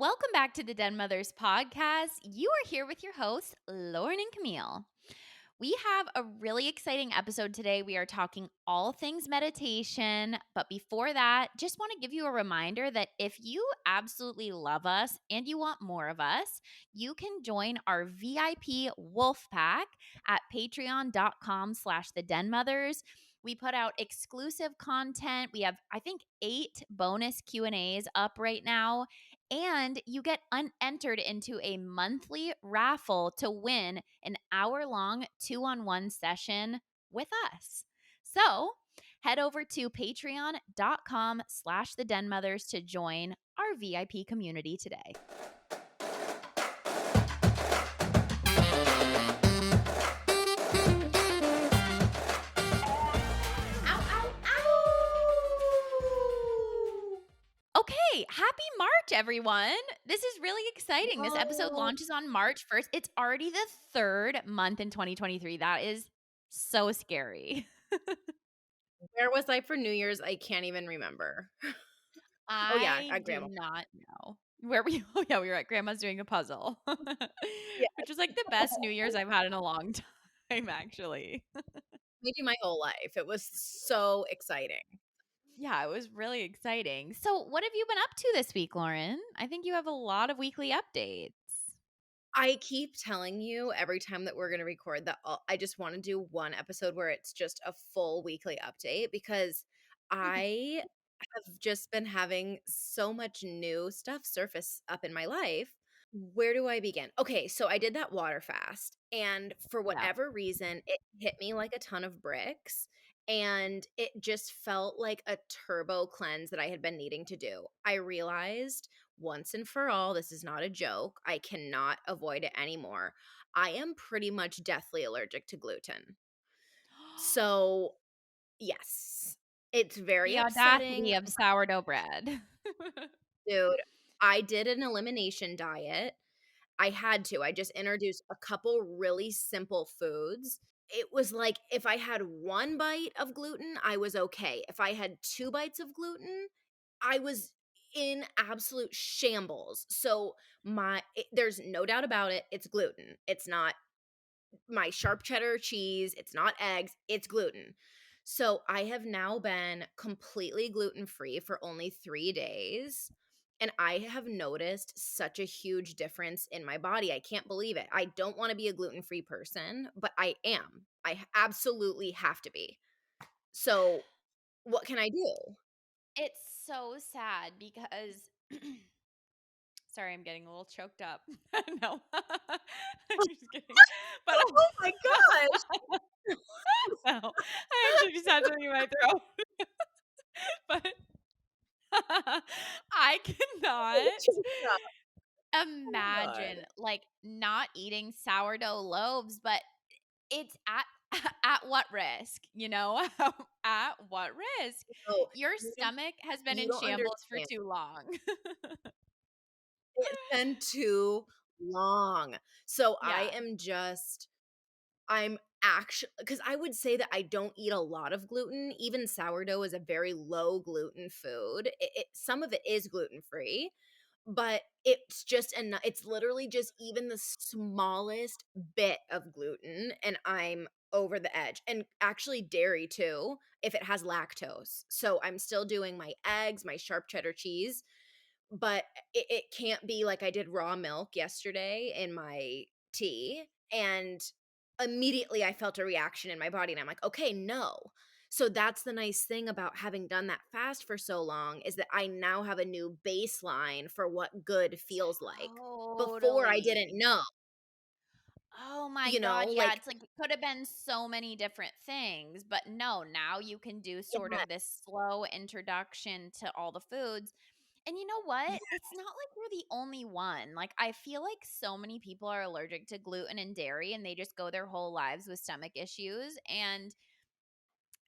Welcome back to the Den Mothers podcast. You are here with your hosts, Lauren and Camille. We have a really exciting episode today. We are talking all things meditation. But before that, just want to give you a reminder that if you absolutely love us and you want more of us, you can join our VIP Wolf Pack at patreon.com/the Den Mothers. We put out exclusive content. We have, I think, 8 bonus Q&As up right now. And you get entered into a monthly raffle to win an hour-long 2-on-1 session with us. So head over to patreon.com/the Den Mothers to join our VIP community today. Ow, ow, ow! Okay, happy March, everyone. This is really exciting. This episode Whoa. launches on March 1st. It's already the 3rd month in 2023. That is so scary. Where was I for New Year's? I can't even remember. Oh, yeah, I at do grandma. not know. Where we oh yeah, we were at grandma's doing a puzzle. Yeah, Which is like the best New Year's I've had in a long time, actually. maybe my whole life. It was so exciting. Yeah, it was really exciting. So, what have you been up to this week, Lauren? I think you have a lot of weekly updates. I keep telling you every time that we're going to record that I just want to do one episode where it's just a full weekly update because I have just been having so much new stuff surface up in my life. Where do I begin? Okay, so I did that water fast, and for Yeah. whatever reason, it hit me like a ton of bricks, and it just felt like a turbo cleanse that I had been needing to do. I realized once and for all, this is not a joke. I cannot avoid it anymore. I am pretty much deathly allergic to gluten. So, yes, it's very The upsetting. audacity of sourdough bread. Dude, I did an elimination diet. I had to. I just introduced a couple really simple foods. It was like if I had 1 bite of gluten, I was okay. If I had 2 bites of gluten, I was in absolute shambles. So there's no doubt about it, it's gluten. It's not my sharp cheddar cheese, it's not eggs, it's gluten. So I have now been completely gluten-free for only 3 days, and I have noticed such a huge difference in my body. I can't believe it. I don't wanna be a gluten-free person, but I am. Absolutely have to be. So, what can I do? It's so sad because sorry, I'm getting a little choked up. No. I'm just kidding. But Oh my gosh! no, I actually just had something in my throat. But I cannot Oh god. imagine like not eating sourdough loaves, but it's at at what risk, you know? At what risk? No, Your you don't stomach has been you in don't shambles for understand. too long. It's been too long. So I Yeah. am just I'm actually because I would say that I don't eat a lot of gluten. Even sourdough is a very low gluten food. Some of it is gluten free, but it's literally just even the smallest bit of gluten, and I'm over the edge. And actually, dairy too, if it has lactose. So I'm still doing my eggs, my sharp cheddar cheese, but it can't be like I did raw milk yesterday in my tea, and immediately I felt a reaction in my body, and I'm like, "Okay, no." So that's the nice thing about having done that fast for so long is that I now have a new baseline for what good feels like. Before I didn't Totally. know, Oh my god, yeah, like it's like it could have been so many different things, but no, now you can do sort yeah, of this slow introduction to all the foods. And you know what? yeah, It's not like we're the only one. Like I feel like so many people are allergic to gluten and dairy and they just go their whole lives with stomach issues and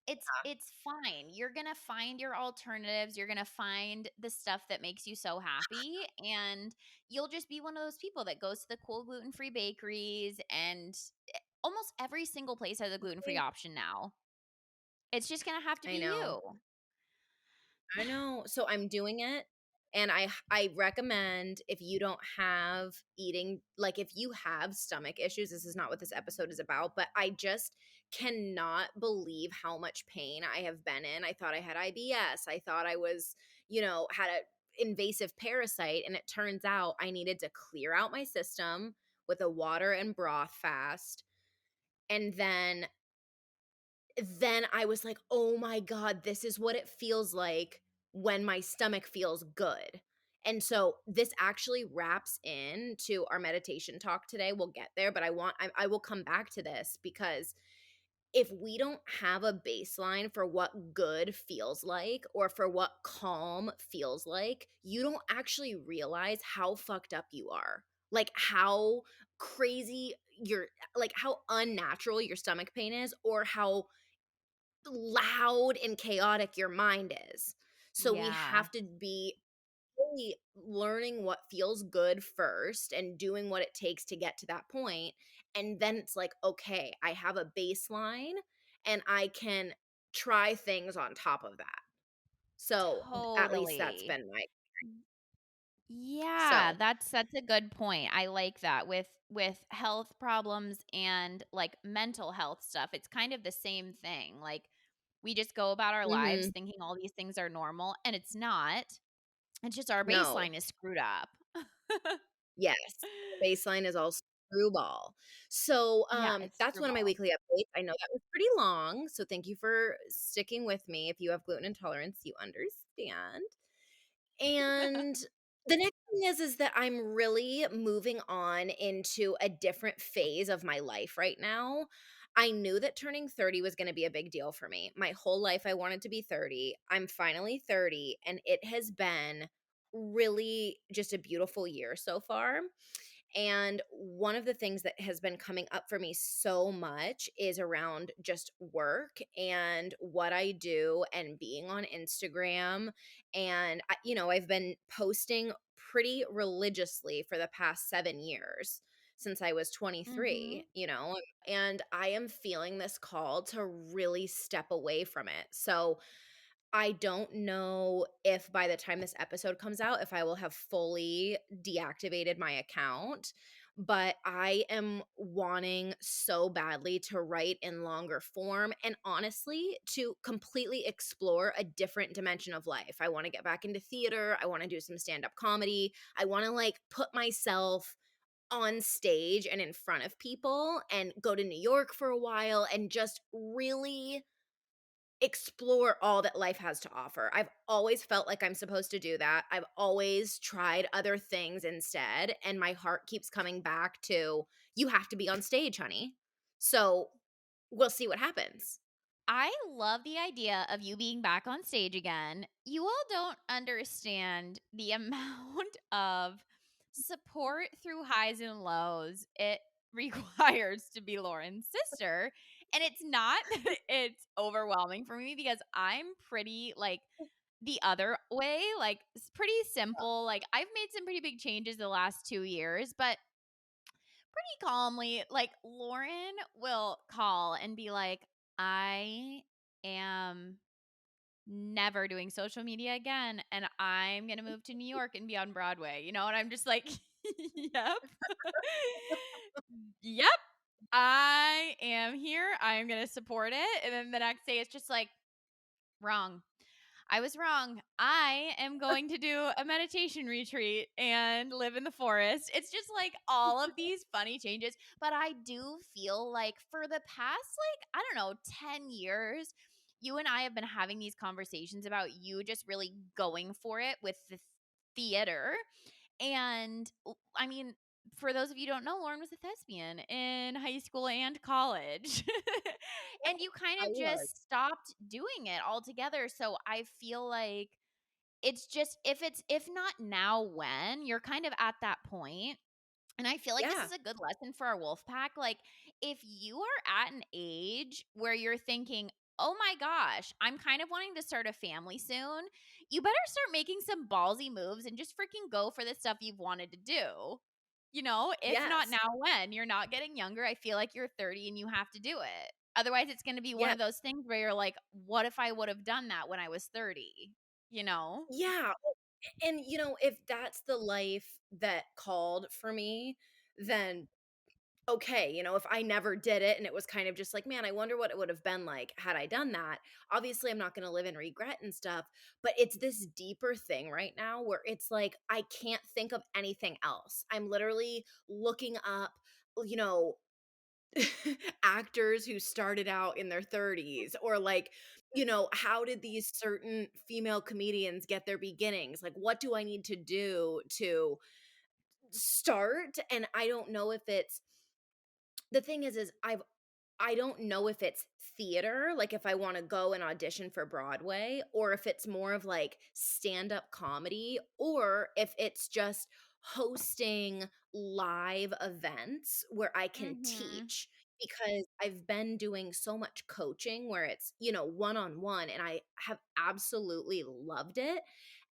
it's fine. You're going to find your alternatives. You're going to find the stuff that makes you so happy and you'll just be one of those people that goes to the cool gluten-free bakeries and almost every single place has a gluten-free option now. It's just going to have to I be know. you. I know. So I'm doing it. And I recommend, if you don't have eating, like if you have stomach issues, this is not what this episode is about, but I just cannot believe how much pain I have been in. I thought I had IBS. I thought I was, had a invasive parasite, and it turns out I needed to clear out my system with a water and broth fast. And then I was like, "Oh my god, this is what it feels like when my stomach feels good." And so this actually wraps into our meditation talk today. We'll get there, but I will come back to this, because if we don't have a baseline for what good feels like, or for what calm feels like, you don't actually realize how fucked up you are. Like how crazy your like how unnatural your stomach pain is, or how loud and chaotic your mind is. So we Yeah. have to be really learning what feels good first and doing what it takes to get to that point. And then it's like, okay, I have a baseline and I can try things on top of that. So at least that's Totally. been my Yeah, so. that's a good point. I like that with health problems and like mental health stuff. It's kind of the same thing. Like we just go about our lives Mhm. thinking all these things are normal and it's not. It's just our No. baseline is screwed up. Yes, the baseline is also screwball. So, Yeah, it's that's one of my screwball. weekly updates. I know that was pretty long, so thank you for sticking with me. If you have gluten intolerance, you understand. And the next thing is that I'm really moving on into a different phase of my life right now. I knew that turning 30 was gonna be a big deal for me. My whole life I wanted to be 30. I'm finally 30, and it has been really just a beautiful year so far. And one of the things that has been coming up for me so much is around just work and what I do and being on Instagram. And, I've been posting pretty religiously for the past 7 years since I was Mhm. 23, and I am feeling this call to really step away from it. So, I don't know if by the time this episode comes out, if I will have fully deactivated my account, but I am wanting so badly to write in longer form, and honestly, to completely explore a different dimension of life. I want to get back into theater. I want to do some stand up comedy. I want to like put myself on stage and in front of people and go to New York for a while and just really explore all that life has to offer. I've always felt like I'm supposed to do that. I've always tried other things instead, and my heart keeps coming back to, you have to be on stage, honey. So, we'll see what happens. I love the idea of you being back on stage again. You all don't understand the amount of support through highs and lows it requires to be Lauren's sister. And it's not that it's overwhelming for me because I'm pretty like the other way, like it's pretty simple. Like I've made some pretty big changes the last 2 years, but pretty calmly, like Lauren will call and be like, I am never doing social media again and I'm going to move to New York and be on Broadway, and I'm just like, yep. Yep. I am here. I am going to support it. And then the next day it's just like, wrong. I was wrong. I am going to do a meditation retreat and live in the forest. It's just like all of these funny changes. But I do feel like for the past, like, I don't know, 10 years, you and I have been having these conversations about you just really going for it with the theater. And I mean, for those of you who don't know, Lauren was a thespian in high school and college. And you kind I of was. just stopped doing it altogether. So I feel like it's just if not now when, you're kind of at that point. And I feel like this Yeah. is a good lesson for our wolf pack. Like, if you are at an age where you're thinking, oh my gosh, I'm kind of wanting to start a family soon, you better start making some ballsy moves and just freaking go for the stuff you've wanted to do. If not Yes. now, when? You're not getting younger. I feel like you're 30 and you have to do it. Otherwise, it's going to be one Yeah. of those things where you're like, what if I would have done that when I was 30? You know? Yeah. And, if that's the life that called for me, then okay, if I never did it and it was kind of just like, man, I wonder what it would have been like had I done that. Obviously, I'm not going to live in regret and stuff, but it's this deeper thing right now where it's like I can't think of anything else. I'm literally looking up, you know, actors who started out in their 30s, or like, how did these certain female comedians get their beginnings? Like, what do I need to do to start? And I don't know if it's the thing is I don't know if it's theater, like if I wanna go and audition for Broadway, or if it's more of like stand-up comedy, or if it's just hosting live events where I can Mhm. teach, because I've been doing so much coaching where it's, one-on-one, and I have absolutely loved it.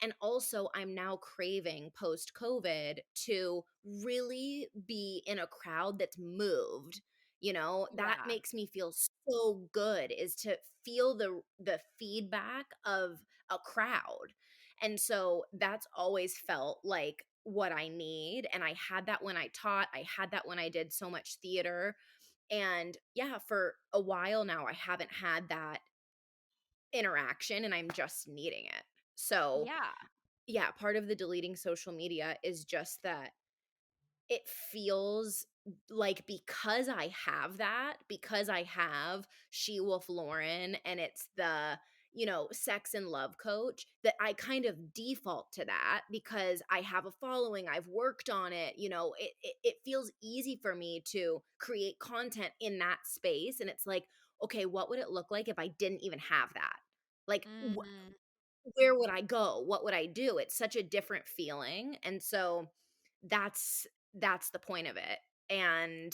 And also, I'm now craving post COVID to really be in a crowd that's moved. That Yeah. makes me feel so good, is to feel the feedback of a crowd. And so that's always felt like what I need. And I had that when I taught, I had that when I did so much theater. And yeah, for a while now, I haven't had that interaction and I'm just needing it. So Yeah. yeah, part of the deleting social media is just that it feels like, because I have She Wolf Lauren, and it's the, sex and love coach, that I kind of default to that because I have a following, I've worked on it, it feels easy for me to create content in that space. And it's like, okay, what would it look like if I didn't even have that? Like, Mhm. where would I go? What would I do? It's such a different feeling. And so that's the point of it. And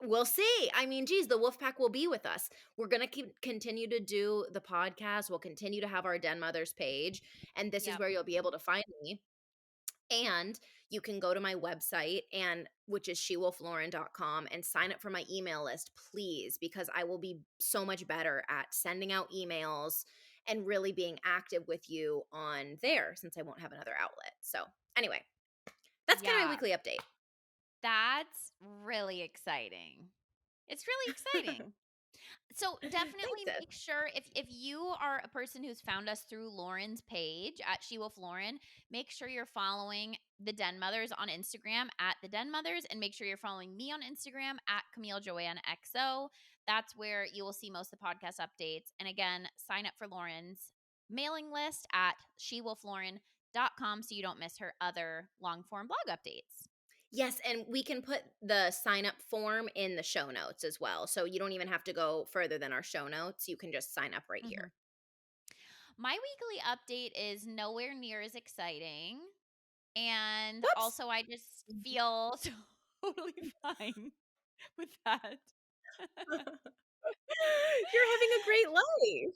we'll see. I mean, geez, the wolf pack will be with us. We're going to continue to do the podcast. We'll continue to have our Den Mothers page. And this is Yep. where you'll be able to find me. And you can go to my website, and which is shewolflauren.com, and sign up for my email list, please, because I will be so much better at sending out emails and really being active with you on there, since I won't have another outlet. So, anyway, that's kind of my Yeah. weekly update. That's really exciting. It's really exciting. So definitely Thanks, sis. make sure if you are a person who's found us through Lauren's page at She Wolf Lauren, make sure you're following the Den Mothers on Instagram at the Den Mothers, and make sure you're following me on Instagram at Camille Joanne XO. That's where you will see most of the podcast updates. And again, sign up for Lauren's mailing list at shewolflauren.com so you don't miss her other long form blog updates. Yes, and we can put the sign up form in the show notes as well. So you don't even have to go further than our show notes. You can just sign up right Mhm. here. My weekly update is nowhere near as exciting. And Whoops. also, I just feel totally fine with that. You're having a great life.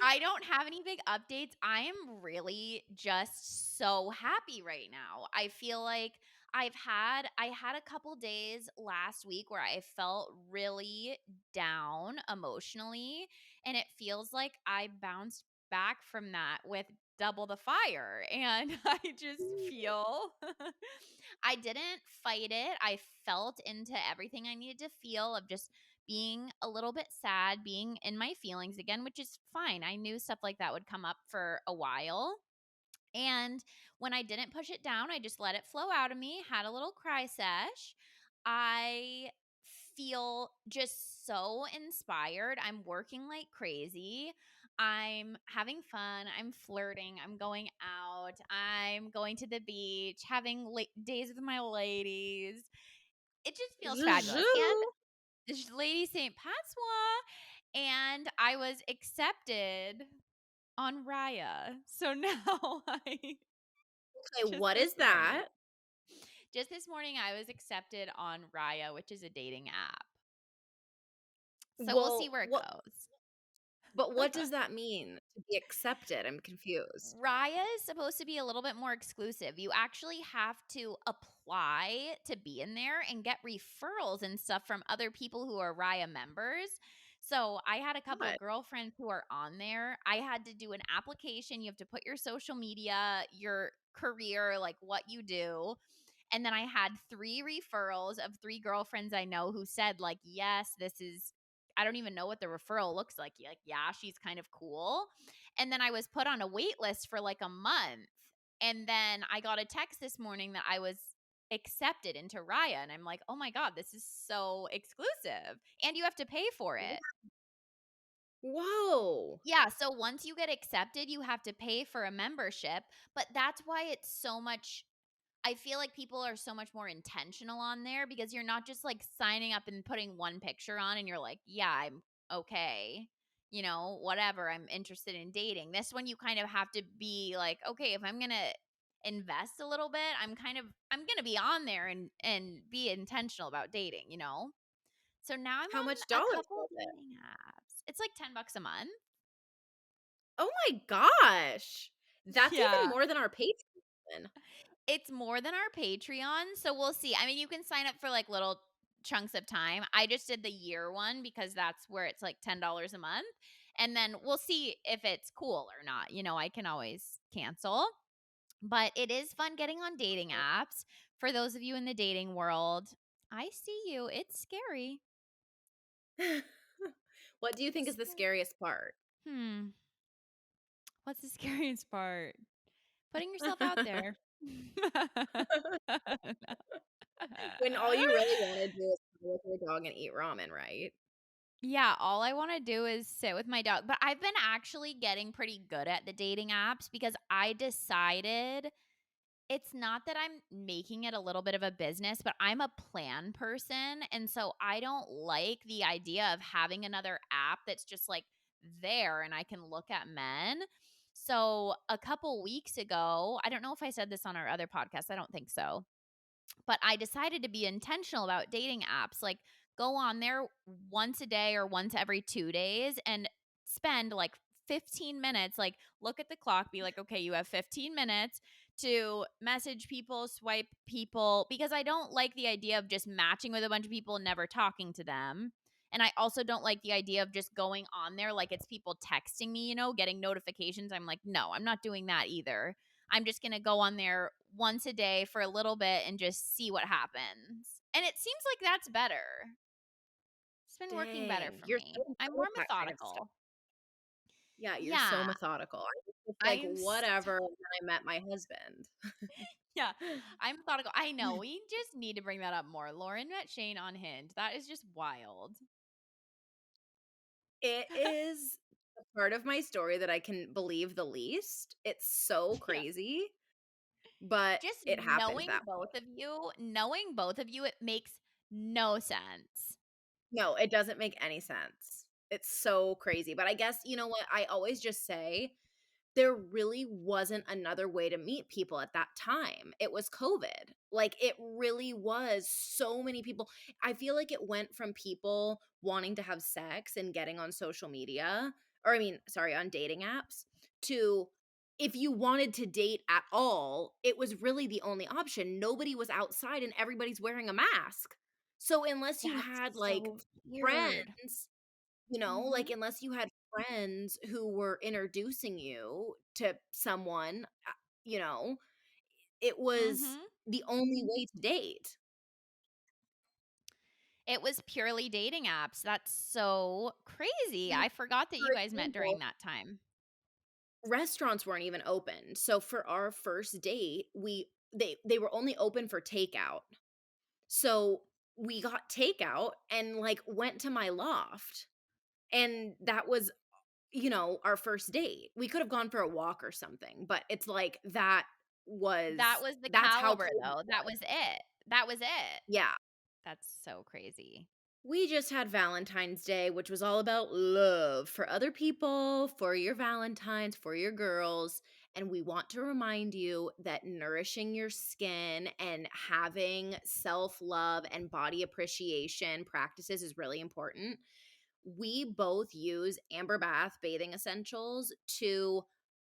I don't have any big updates. I am really just so happy right now. I feel like I had a couple days last week where I felt really down emotionally, and it feels like I bounced back from that with double the fire. And I just feel I didn't fight it. I felt into everything I needed to feel, of just being a little bit sad, being in my feelings again, which is fine. I knew stuff like that would come up for a while. And when I didn't push it down, I just let it flow out of me, had a little cry sesh. I feel just so inspired. I'm working like crazy. I'm having fun. I'm flirting. I'm going out. I'm going to the beach, having days with my ladies. It just feels fabulous. And Juju. Lady St. Patois, and I was accepted on Raya. So now I Okay, just what this is morning, that? just this morning I was accepted on Raya, which is a dating app. So we'll see Well, where it what goes. but what does that mean to be accepted? I'm confused. Raya is supposed to be a little bit more exclusive. You actually have to apply to be in there and get referrals and stuff from other people who are Raya members. So I had a couple of What? girlfriends who are on there. I had to do an application. You have to put your social media, your career, like what you do. And then I had 3 referrals of 3 girlfriends I know who said, like, yes, this is, I don't even know what the referral looks like, yeah, she's kind of cool. And then I was put on a wait list for like a month. And then I got a text this morning that I was accepted into Raya. And I'm like, oh my God, this is so exclusive. And you have to pay for it. Whoa. Yeah, so once you get accepted, you have to pay for a membership, but that's why it's so much, I feel like people are so much more intentional on there because you're not just like signing up and putting one picture on and you're like, "Yeah, I'm okay." Whatever, I'm interested in dating. This one you kind of have to be like, "Okay, if I'm going to invest a little bit, I'm going to be on there and be intentional about dating?" So now I'm How much on a dollars couple was of it? dating apps. It's like $10 a month. Oh my gosh. That's even Yeah. more than our Patreon. It's more than our Patreon, so we'll see. I mean, you can sign up for, like, little chunks of time. I just did the year one because that's where it's, like, $10 a month, and then we'll see if it's cool or not. I can always cancel, but it is fun getting on dating apps. For those of you in the dating world, I see you. It's scary. What do you think is the Scary. scariest part? Hmm, what's the scariest part? Putting yourself out there. I don't know. When all you really wanna do is play with your dog and eat ramen, right? Yeah, all I wanna do is sit with my dog, but I've been actually getting pretty good at the dating apps because I decided it's not that I'm making it a little bit of a business, but I'm a plan person, and so I don't like the idea of having another app that's just, like, there and I can look at men. So, a couple weeks ago, I don't know if I said this on our other podcast, I don't think so, but I decided to be intentional about dating apps. Like, go on there once a day or once every 2 days and spend like 15 minutes. Like, look at the clock, be like, okay, you have 15 minutes to message people, swipe people, because I don't like the idea of just matching with a bunch of people and never talking to them. And I also don't like the idea of just going on there like it's people texting me, getting notifications. I'm like, no, I'm not doing that either. I'm just going to go on there once a day for a little bit and just see what happens. And it seems like that's better. It's been working better Dang, for you're me. so I'm good more with that kind of stuff. methodical. Yeah, you're so Yeah, methodical. I was just I like, am so whatever, when I met my husband. yeah, I'm methodical. I know. We just need to bring that up more. Lauren met Shane on Hinge. That is just wild. It is the part of my story that I can believe the least. It's so Yeah. crazy, but Just it happened that way. knowing both of you, it makes no sense. No, it doesn't make any sense. It's so crazy, but I guess you know what? I always just say there really wasn't another way to meet people at that time. It was COVID. Like, it really was so many people. I feel like it went from people wanting to have sex and getting on social media, or I mean, sorry, on dating apps, to if you wanted to date at all, it was really the only option. Nobody was outside and everybody's wearing a mask. So unless you That's had like so weird. friends, Mhm. unless you had friends who were introducing you to someone, you know, it was Mhm. the only way to date. It was purely dating apps. That's so crazy. And I forgot that for you guys met during example, that time. restaurants weren't even open. So for our first date, they were only open for takeout. So we got takeout and like went to my loft. And that was, our first date. We could have gone for a walk or something, but it's like That was the that's how caliber, cold it though. That was. was it. That was it. Yeah. That's so crazy. We just had Valentine's Day, which was all about love for other people, for your Valentines, for your girls. And we want to remind you that nourishing your skin and having self love and body appreciation practices is really important. We both use Amber Bath bathing essentials to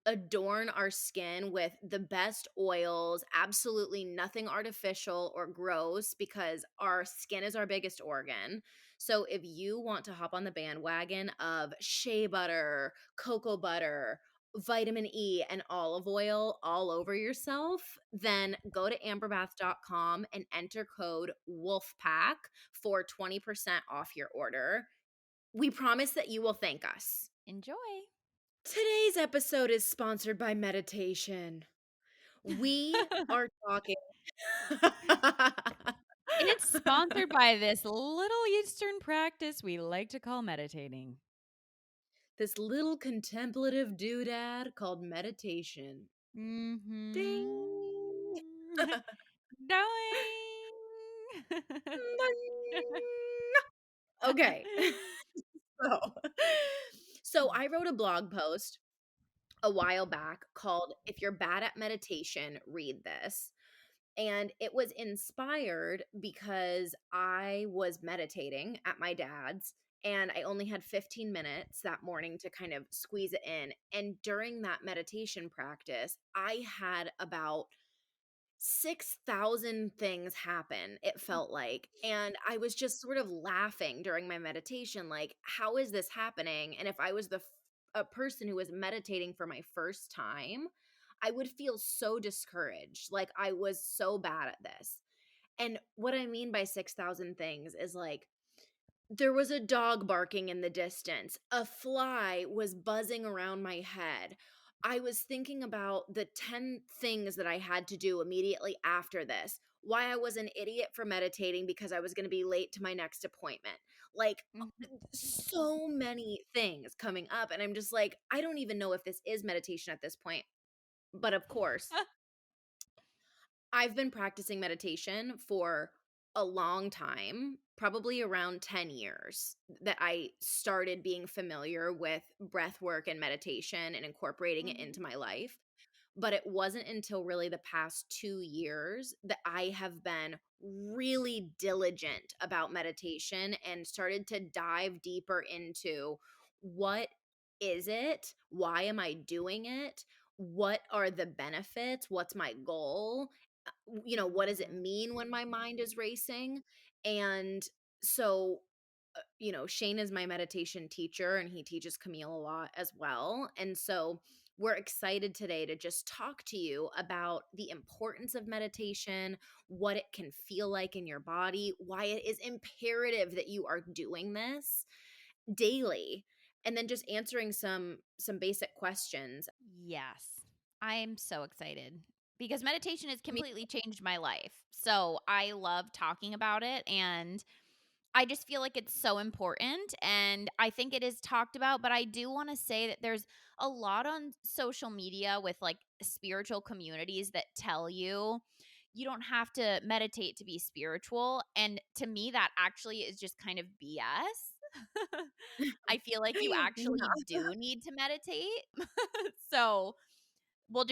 adorn our skin with the best oils, absolutely nothing artificial or gross because our skin is our biggest organ. So if you want to hop on the bandwagon of shea butter, cocoa butter, vitamin E, and olive oil all over yourself, then go to amberbath.com and enter code WOLFPACK for 20% off your order. We promise that you will thank us. Enjoy. Today's episode is sponsored by meditation. We are talking And it's sponsored by this little Eastern practice we like to call meditating. this little contemplative doodad called meditation. Mm-hmm. Ding. Doing. Okay. So, so I wrote a blog post a while back called If You're Bad at Meditation, Read This. And it was inspired because I was meditating at my dad's and I only had 15 minutes that morning to kind of squeeze it in. And during that meditation practice, I had about 6,000 things happen, it felt like. And I was just sort of laughing during my meditation, like, how is this happening? And if I was a person who was meditating for my first time, I would feel so discouraged. Like I was so bad at this. And what I mean by 6,000 things is like, there was a dog barking in the distance. A fly was buzzing around my head. I was thinking about the 10 things that I had to do immediately after this. Why I was an idiot for meditating because I was going to be late to my next appointment. Like so many things coming up. And I'm just like, I don't even know if this is meditation at this point. But of course, I've been practicing meditation for a long time, probably around 10 years that I started being familiar with breath work and meditation and incorporating it Mhm. into my life. But it wasn't until really the past 2 years that I have been really diligent about meditation and started to dive deeper into what is it? Why am I doing it? What are the benefits? What's my goal? What does it Mhm. mean when my mind is racing? And so, Shane is my meditation teacher and he teaches Camille a lot as well. And so we're excited today to just talk to you about the importance of meditation, what it can feel like in your body, why it is imperative that you are doing this daily, and then just answering some basic questions. Yes. I am so excited because meditation has Me- completely changed my life. So I love talking about it, and I just feel like it's so important, and I think it is talked about, but I do want to say that there's a lot on social media with like spiritual communities that tell you don't have to meditate to be spiritual, and to me that actually is just kind of BS. I feel like you actually Yeah. do need to meditate. So, we'll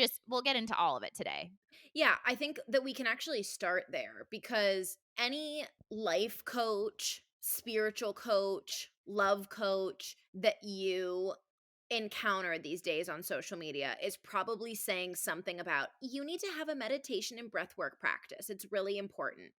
get into all of it today. Yeah, I think that we can actually start there because any life coach, spiritual coach, love coach that you encounter these days on social media is probably saying something about you need to have a meditation and breathwork practice. It's really important.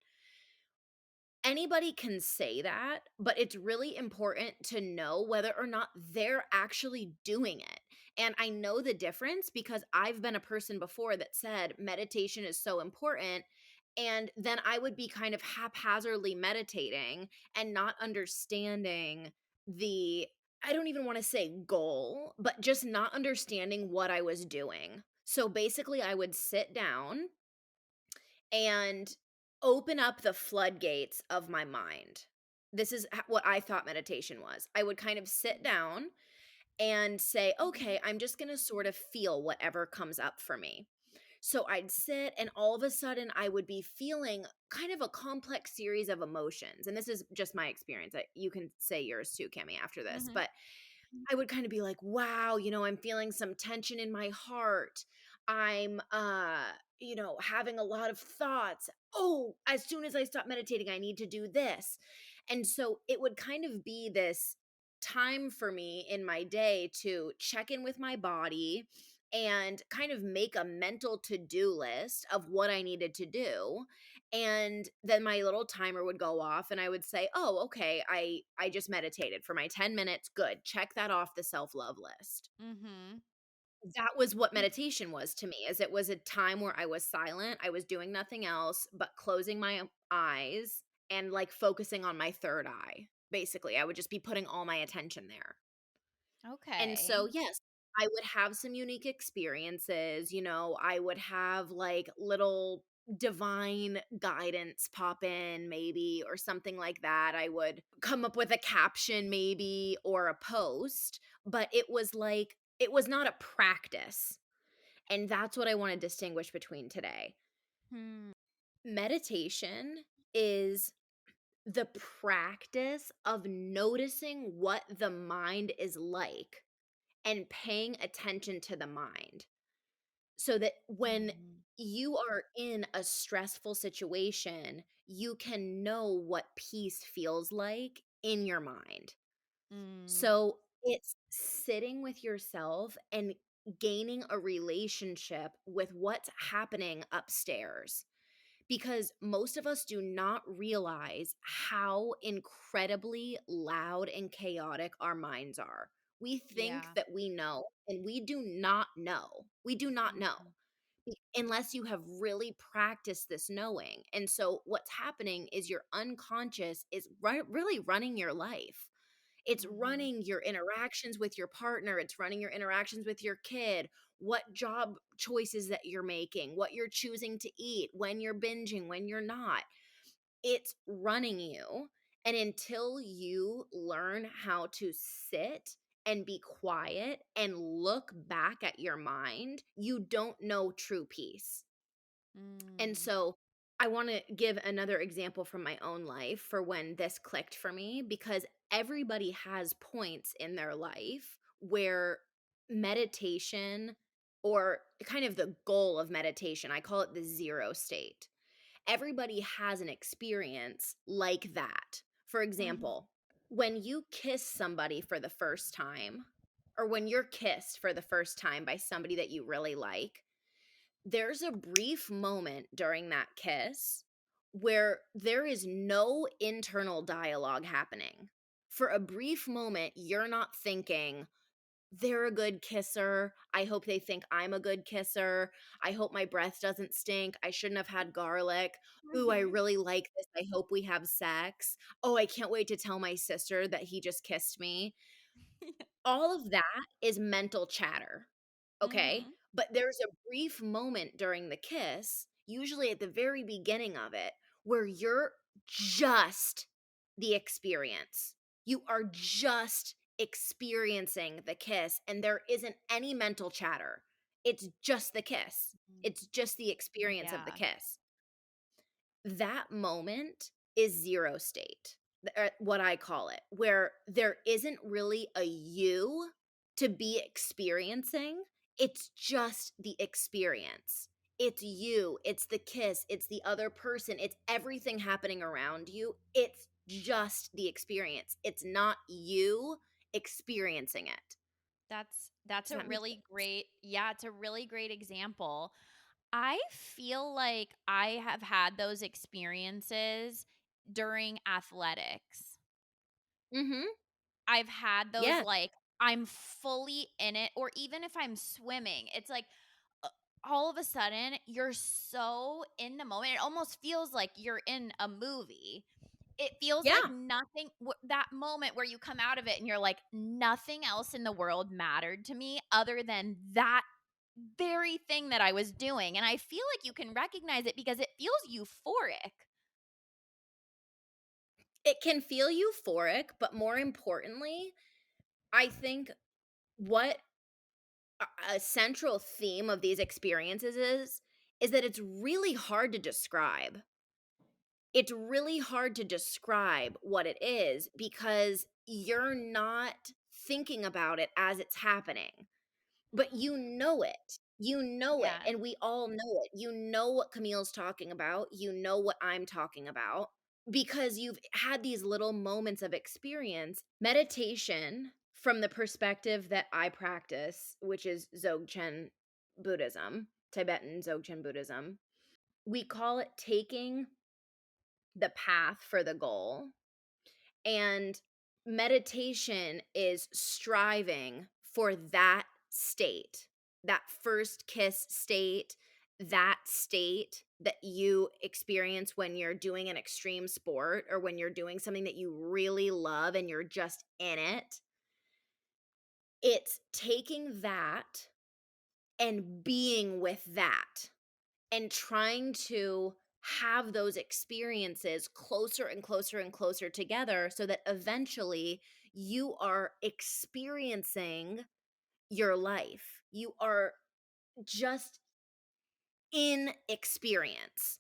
Anybody can say that, but it's really important to know whether or not they're actually doing it. And I know the difference because I've been a person before that said meditation is so important. And then I would be kind of haphazardly meditating and not understanding the, I don't even want to say goal, but just not understanding what I was doing. So basically, I would sit down and open up the floodgates of my mind. This is what I thought meditation was. I would kind of sit down and say, okay, I'm just going to sort of feel whatever comes up for me. So I'd sit, and all of a sudden, I would be feeling kind of a complex series of emotions. And this is just my experience. You can say yours too, Cami, after this. Mhm. But I would kind of be like, wow, I'm feeling some tension in my heart. I'm having a lot of thoughts. Oh, as soon as I stop meditating, I need to do this. And so it would kind of be this time for me in my day to check in with my body and kind of make a mental to-do list of what I needed to do. And then my little timer would go off and I would say, "Oh, okay, I just meditated for my 10 minutes. Good. Check that off the self-love list." Mhm. That was what meditation was to me, is it was a time where I was silent, I was doing nothing else but closing my eyes and, like, focusing on my third eye, basically. I would just be putting all my attention there. And Okay. so, yes, I would have some unique experiences, I would have, like, little divine guidance pop in maybe or something like that. I would come up with a caption maybe or a post, but it was not a practice, and that's what I wanna distinguish between today. Hmm. Meditation is the practice of noticing what the mind is like and paying attention to the mind so that when Mhm. you are in a stressful situation, you can know what peace feels like in your mind. Mm. So it's sitting with yourself and gaining a relationship with what's happening upstairs, because most of us do not realize how incredibly loud and chaotic our minds are. We think Yeah. that we know, and we do not know. We do not know Mhm. unless you have really practiced this knowing. And so, what's happening is your unconscious is really running your life. It's Mhm. running your interactions with your partner, it's running your interactions with your kid, what job choices that you're making, what you're choosing to eat, when you're binging, when you're not. It's running you. And until you learn how to sit and be quiet and look back at your mind, you don't know true peace. And Mm. so I want to give another example from my own life for when this clicked for me, because everybody has points in their life where meditation, or kind of the goal of meditation, I call it the zero state. Everybody has an experience like that. For Mhm. example, when you kiss somebody for the first time, or when you're kissed for the first time by somebody that you really like, there's a brief moment during that kiss where there is no internal dialogue happening. For a brief moment, you're not thinking, "They're a good kisser. I hope they think I'm a good kisser. I hope my breath doesn't stink. I shouldn't have had garlic. Ooh, I Mhm. really like this. I hope we have sex. Oh, I can't wait to tell my sister that he just kissed me." All of that is mental chatter, okay? Mhm. But there's a brief moment during the kiss, usually at the very beginning of it, where you're just the experience. You are just experiencing the kiss, and there isn't any mental chatter. It's just the kiss. Mm. It's just the experience of the Yeah. kiss. That moment is zero state, what I call it, where there isn't really a you to be experiencing. It's just the experience. It's you, it's the kiss, it's the other person, it's everything happening around you. It's just the experience. It's not you experiencing it. That's Does a that make really sense? great, yeah, it's a really great example. I feel like I have had those experiences during athletics. Mhm. I've had those, Yes. like, I'm fully in it, or even if I'm swimming, it's like, uh, all of a sudden, you're so in the moment, it almost feels like you're in a movie. It feels like Yeah. nothing that moment where you come out of it and you're like, "Nothing else in the world mattered to me other than that very thing that I was doing," and I feel like you can recognize it because it feels euphoric. It can feel euphoric, but more importantly, I think what a central theme of these experiences is that it's really hard to describe. It's really hard to describe what it is because you're not thinking about it as it's happening, but Mhm. You know it, Yeah. and we all know it. You know what Camille's talking about. You know what I'm talking about because you've had these little moments of experience. Meditation from the perspective that I practice, which is Dzogchen Buddhism, Tibetan Dzogchen Buddhism, we call it taking the path for the goal. And meditation is striving for that state, that first kiss state, that state that you experience when you're doing an extreme sport or when you're doing something that you really love and you're just in it. It's taking that and being with that and trying to have those experiences closer and closer and closer together so that eventually you are experiencing your life. You are just in experience.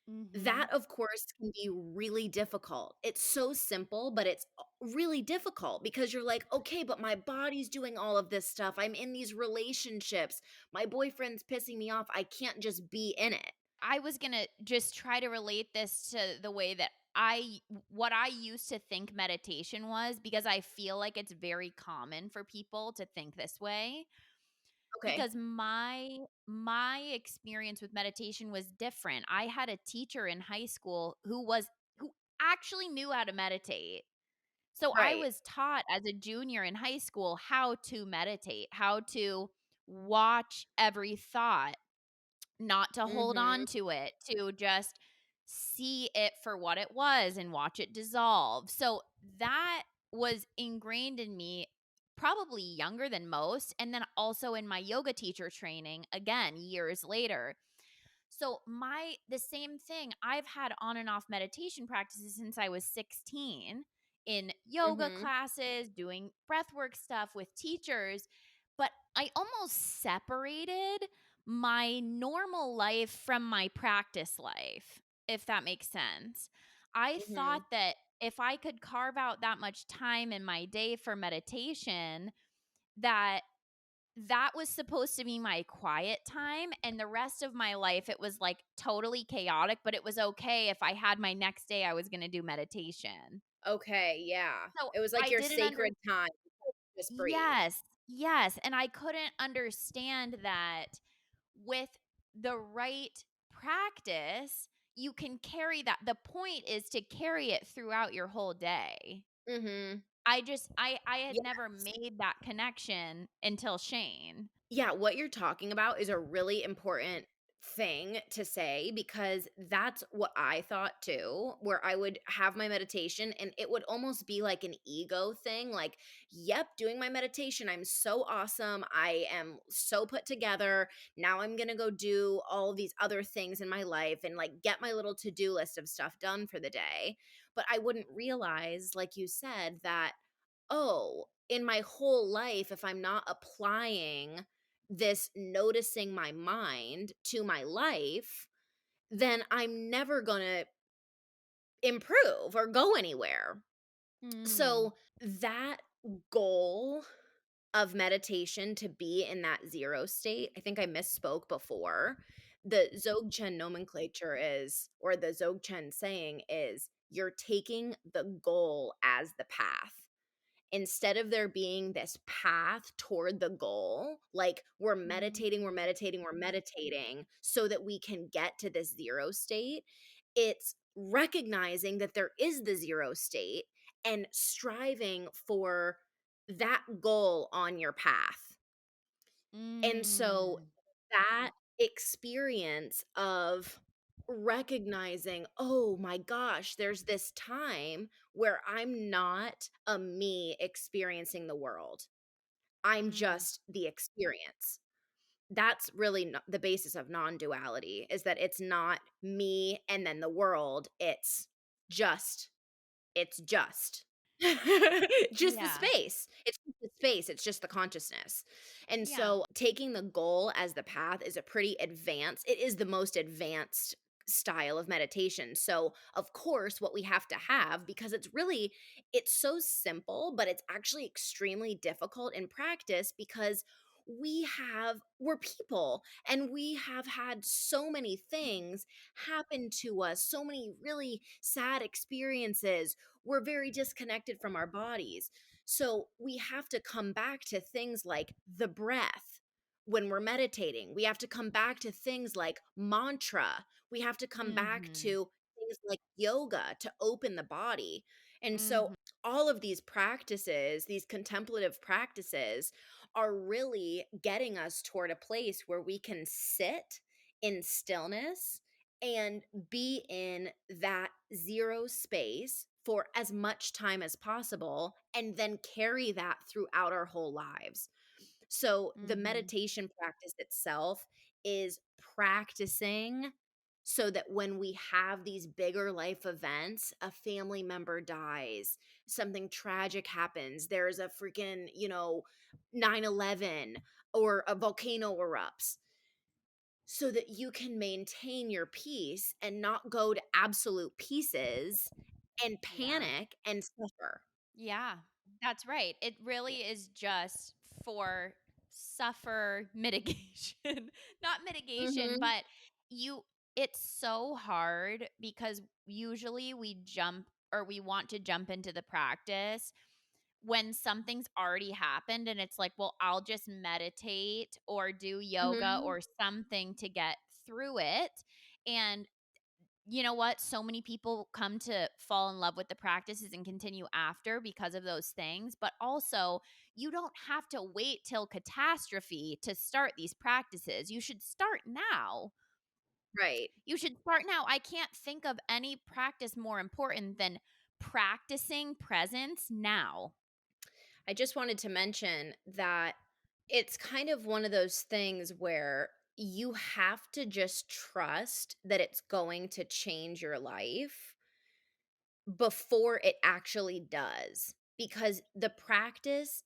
Mhm. That, of course, can be really difficult. It's so simple, but it's really difficult because you're like, okay, but my body's doing all of this stuff. I'm in these relationships. My boyfriend's pissing me off. I can't just be in it. I was gonna just try to relate this to the way that what I used to think meditation was, because I feel like it's very common for people to think this way. Okay. Because my experience with meditation was different. I had a teacher in high school who actually knew how to meditate. So I Right. was taught as a junior in high school how to meditate, how to watch every thought, not to hold on Mhm. to it, to just see it for what it was and watch it dissolve. So that was ingrained in me probably younger than most. And then also in my yoga teacher training, again, years later. So the same thing, I've had on and off meditation practices since I was 16 in yoga Mhm. classes, doing breathwork stuff with teachers, but I almost separated my normal life from my practice life, if that makes sense. I thought Mhm. that if I could carve out that much time in my day for meditation, that that was supposed to be my quiet time, and the rest of my life, it was, like, totally chaotic, but it was okay if I had my next day, I was gonna do meditation. Okay, yeah. So, It was like I your didn't under sacred time. Just breathe. Yes, yes, and I couldn't understand that with the right practice, you can carry that. The point is to carry it throughout your whole day. Mhm. I had never Yes. made that connection until Shane. Yeah, what you're talking about is a really important thing to say because that's what I thought too, where I would have my meditation and it would almost be like an ego thing. Like, yep, doing my meditation. I'm so awesome. I am so put together. Now I'm going to go do all these other things in my life and like get my little to do list of stuff done for the day. But I wouldn't realize, like you said, that, oh, in my whole life, if I'm not applying this noticing my mind to my life, then I'm never going to improve or go anywhere. Mm. So, that goal of meditation to be in that zero state, I think I misspoke before. The Dzogchen nomenclature is, or the Dzogchen saying is, you're taking the goal as the path. Instead of there being this path toward the goal, like we're meditating, we're Mm. meditating, we're meditating so that we can get to this zero state, it's recognizing that there is the zero state and striving for that goal on your path. And so Mm. that experience of recognizing, oh my gosh, there's this time where I'm not a me experiencing the world. I'm Mm. just the experience. That's really the basis of non duality is that it's not me and then the world. Just it's just. Just the Yeah. space. It's just the space, it's just the consciousness. And Yeah. so taking the goal as the path is a pretty advanced it is the most advanced style of meditation. So, of course, what we have to have because it's so simple, but it's actually extremely difficult in practice because we're people and we have had so many things happen to us, so many really sad experiences. We're very disconnected from our bodies. So we have to come back to things like the breath when we're meditating. We have to come back to things like mantra. We have to come back Mhm. to things like yoga to open the body. And so Mhm. all of these practices, these contemplative practices, are really getting us toward a place where we can sit in stillness and be in that zero space for as much time as possible and then carry that throughout our whole lives. So the Mhm. meditation practice itself is practicing so that when we have these bigger life events, a family member dies, something tragic happens, there's a freaking, 9/11 or a volcano erupts, so that you can maintain your peace and not go to absolute pieces and Yeah. panic and suffer. Yeah, that's right. It Yeah. really is just for suffer mitigation. Not mitigation, Mhm. but you it's so hard because usually we jump or we want to jump into the practice when something's already happened and it's like, well, I'll just meditate or do yoga Mhm. or something to get through it. And you know what? So many people come to fall in love with the practices and continue after because of those things. But also, you don't have to wait till catastrophe to start these practices. You should start now. Right. You should start now. I can't think of any practice more important than practicing presence now. I just wanted to mention that it's kind of one of those things where you have to just trust that it's going to change your life before it actually does, because the practice,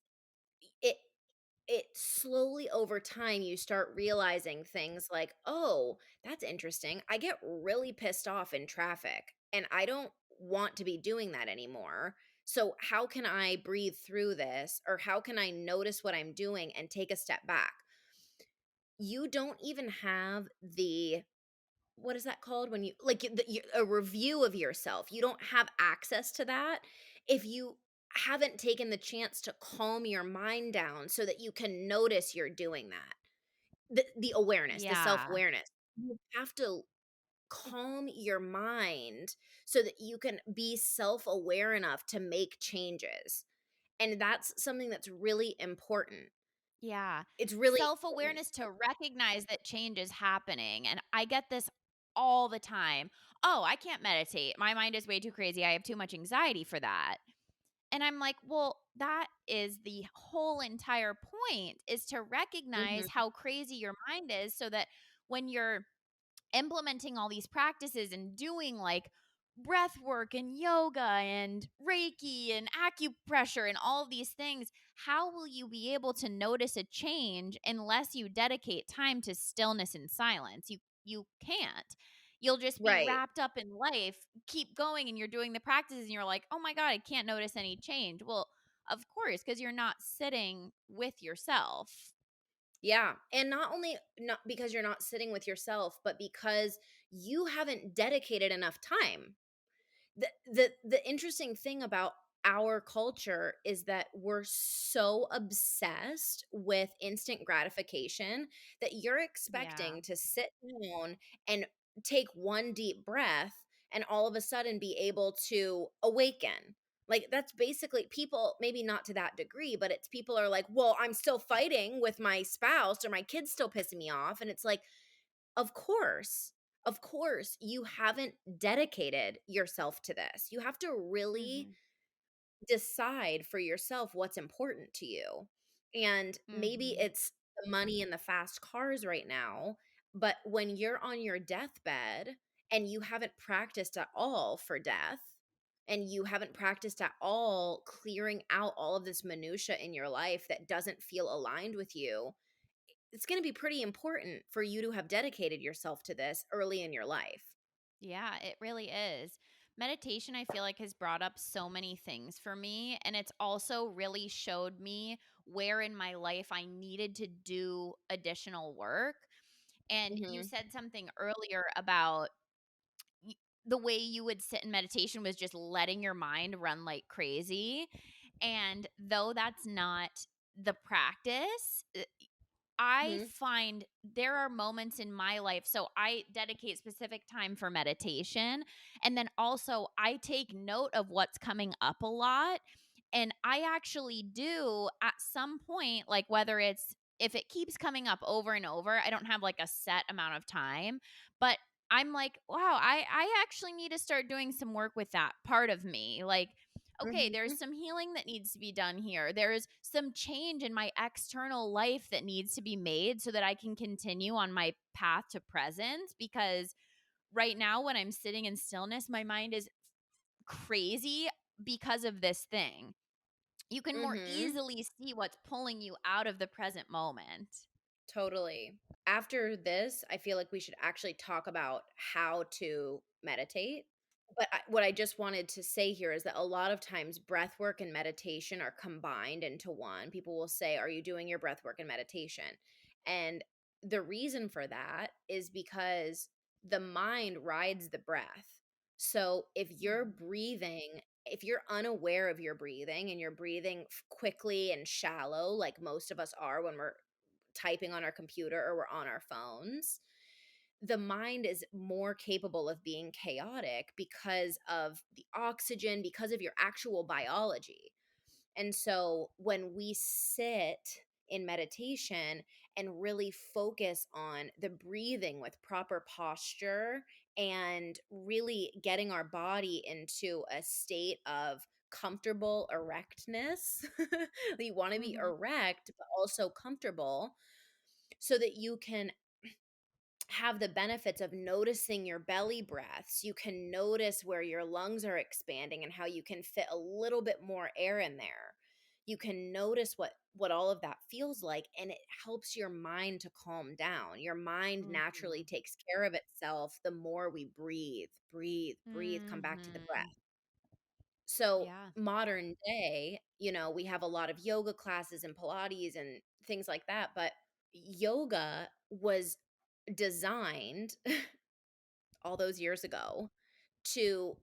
it it slowly over time you start realizing things like, "Oh, that's interesting. I get really pissed off in traffic and I don't want to be doing that anymore. So how can I breathe through this, or how can I notice what I'm doing and take a step back?" You don't even have the, what is that called when you like a review of yourself. You don't have access to that if you haven't taken the chance to calm your mind down so that you can notice you're doing that. The awareness, the Yeah. self-awareness. You have to calm your mind so that you can be self-aware enough to make changes. And that's something that's really important. Yeah. It's really Self important. awareness to recognize that change is happening. And I get this all the time. Oh, I can't meditate. My mind is way too crazy. I have too much anxiety for that. And I'm like, well, that is the whole entire point is to recognize Mhm. how crazy your mind is so that when you're implementing all these practices and doing like breath work and yoga and reiki and acupressure and all of these things, how will you be able to notice a change unless you dedicate time to stillness and silence? You can't. You'll just be Right. wrapped up in life, keep going, and you're doing the practices and you're like, oh my God, I can't notice any change. Well, of course, because you're not sitting with yourself. Yeah, and not only not because you're not sitting with yourself, but because you haven't dedicated enough time. The interesting thing about our culture is that we're so obsessed with instant gratification that you're Yeah. expecting to sit down and take one deep breath and all of a sudden be able to awaken. Like, that's basically people, maybe not to that degree, but it's people are like, "Well, I'm still fighting with my spouse or my kids still pissing me off." And it's like, of course. Of course, you haven't dedicated yourself to this. You have to really Mm-hmm. decide for yourself what's important to you. And maybe Mm-hmm. it's the money and the fast cars right now, but when you're on your deathbed and you haven't practiced at all for death, and you haven't practiced at all clearing out all of this minutia in your life that doesn't feel aligned with you, it's going to be pretty important for you to have dedicated yourself to this early in your life. Yeah, it really is. Meditation, I feel like, has brought up so many things for me. And it's also really showed me where in my life I needed to do additional work. And you Mhm. said something earlier about y- the way you would sit in meditation was just letting your mind run like crazy. And though that's not the practice, I Mhm. find there are moments in my life, so I dedicate specific time for meditation, and then also I take note of what's coming up a lot, and I actually do at some point, like, whether it's if it keeps coming up over and over, I don't have, like, a set amount of time, but I'm like, "Wow, I actually need to start doing some work with that part of me." Like, okay, there's Mhm. some healing that needs to be done here. There's some change in my external life that needs to be made so that I can continue on my path to presence. Because right now, when I'm sitting in stillness, my mind is crazy because of this thing. You can more Mhm. easily see what's pulling you out of the present moment. Totally. After this, I feel like we should actually talk about how to meditate. But what I just wanted to say here is that a lot of times breath work and meditation are combined into one. People will say, "Are you doing your breath work and meditation?" And the reason for that is because the mind rides the breath. So if you're unaware of your breathing and you're breathing quickly and shallow, like most of us are when we're typing on our computer or we're on our phones, the mind is more capable of being chaotic because of the oxygen, because of your actual biology. And so when we sit in meditation and really focus on the breathing with proper posture and really getting our body into a state of comfortable erectness, you want to be Mhm. erect, but also comfortable so that you can have the benefits of noticing your belly breaths. You can notice where your lungs are expanding and how you can fit a little bit more air in there. You can notice what all of that feels like, and it helps your mind to calm down. Your mind naturally Mhm. takes care of itself the more we breathe, breathe, breathe, come back to the breath. Mhm. So, Yeah. modern day, we have a lot of yoga classes and Pilates and things like that, but yoga was designed all those years ago to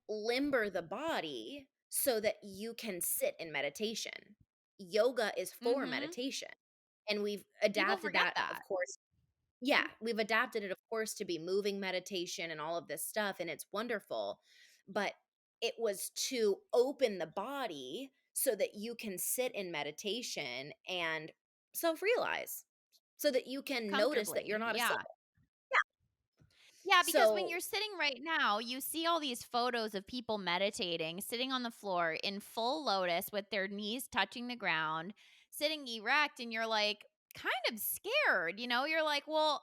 limber the body so that you can sit in meditation. Yoga is for Mhm. meditation. And we've People adapted forget that, of that. course. Yeah, we've adapted it, of course, to be moving meditation and all of this stuff, and it's wonderful. But it was to open the body so that you can sit in meditation and self realize, so that you can notice that you're Comfortably. not a Yeah. symbol. Yeah, because when So, you're sitting right now, you see all these photos of people meditating, sitting on the floor in full lotus with their knees touching the ground, sitting erect, and you're like kind of scared. You're like, well,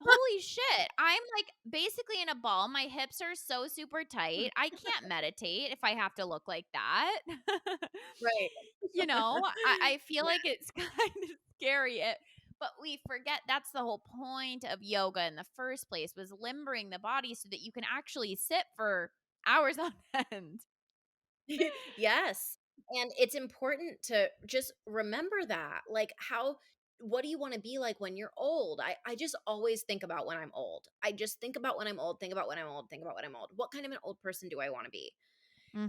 holy shit. I'm like basically in a ball. My hips are so super tight. I can't meditate if I have to look like that. right. I feel like it's kind of scary. But we forget that's the whole point of yoga in the first place was limbering the body so that you can actually sit for hours on end. Yes. And it's important to just remember that. Like, what do you want to be like when you're old? I just always think about when I'm old. I just think about when I'm old, think about when I'm old, think about when I'm old. What kind of an old person do I want to be?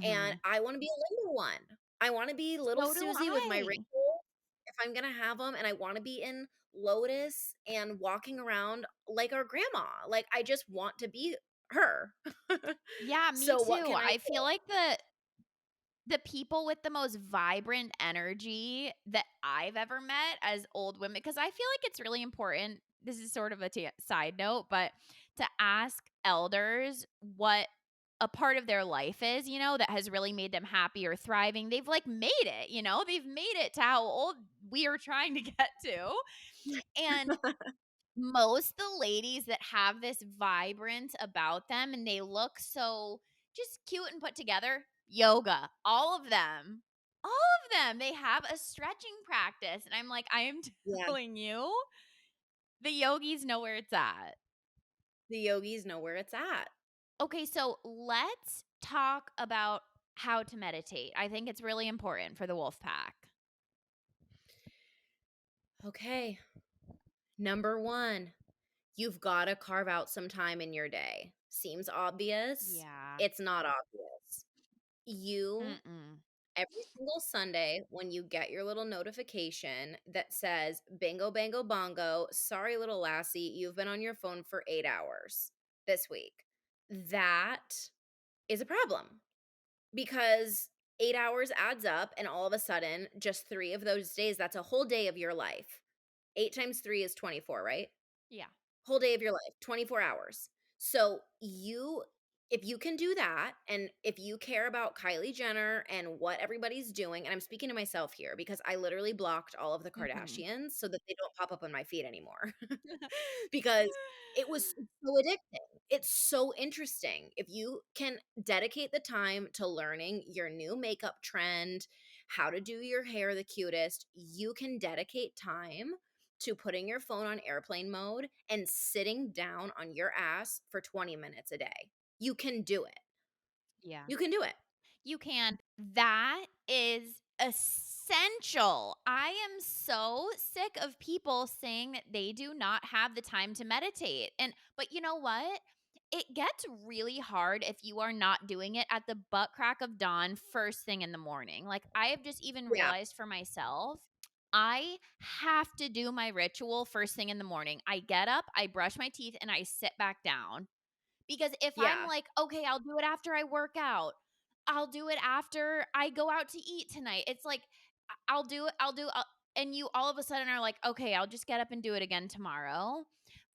And Mhm. I want to be a limber one. I want to be little So do Susie with my I. wrinkles if I'm going to have them. And I want to be in Lotus and walking around like our grandma. Like, I just want to be her. Yeah, me So, what too. can I I do? feel like the people with the most vibrant energy that I've ever met as old women, because I feel like it's really important. This is sort of a side note, but to ask elders what a part of their life is, that has really made them happy or thriving. They've like made it, they've made it to how old we are trying to get to. And most the ladies that have this vibrance about them and they look so just cute and put together, yoga, all of them. All of them, they have a stretching practice and I'm like, I am Yeah. telling you, the yogis know where it's at. The yogis know where it's at. Okay, so let's talk about how to meditate. I think it's really important for the wolf pack. Okay. Number one, you've got to carve out some time in your day. Seems obvious. Yeah. It's not obvious. You Mm-mm. every single Sunday when you get your little notification that says, "Bingo, bango, bongo, sorry, little lassie, you've been on your phone for 8 hours this week." That is a problem because 8 hours adds up, and all of a sudden, just 3 of those days, that's a whole day of your life. 8 times 3 is 24, right? Yeah. Whole day of your life, 24 hours. So if you can do that, and if you care about Kylie Jenner and what everybody's doing, and I'm speaking to myself here because I literally blocked all of the Mhm. Kardashians so that they don't pop up on my feed anymore. Because it was so addicting. It's so interesting. If you can dedicate the time to learning your new makeup trend, how to do your hair the cutest, you can dedicate time to putting your phone on airplane mode and sitting down on your ass for 20 minutes a day. You can do it. Yeah. You can do it. You can. That is essential. I am so sick of people saying that they do not have the time to meditate. But you know what? It gets really hard if you are not doing it at the butt crack of dawn first thing in the morning. Like I have just even Yeah. realized for myself, I have to do my ritual first thing in the morning. I get up, I brush my teeth, and I sit back down. Because if I'm Yeah. like, "Okay, I'll do it after I work out. I'll do it after I go out to eat tonight." It's like, I'll and you all of a sudden are like, "Okay, I'll just get up and do it again tomorrow."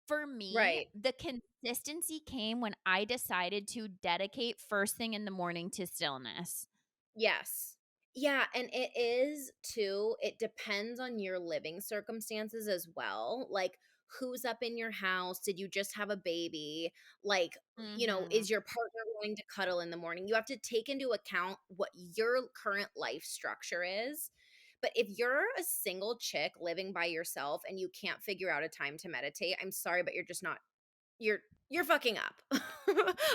For me, Right. the consistency came when I decided to dedicate first thing in the morning to stillness. Yes. Yeah, and it is too, it depends on your living circumstances as well. Like, who's up in your house? Did you just have a baby? Like, Mhm. is your partner willing to cuddle in the morning? You have to take into account what your current life structure is. But if you're a single chick living by yourself and you can't figure out a time to meditate, I'm sorry, but you're just not you're you're fucking up.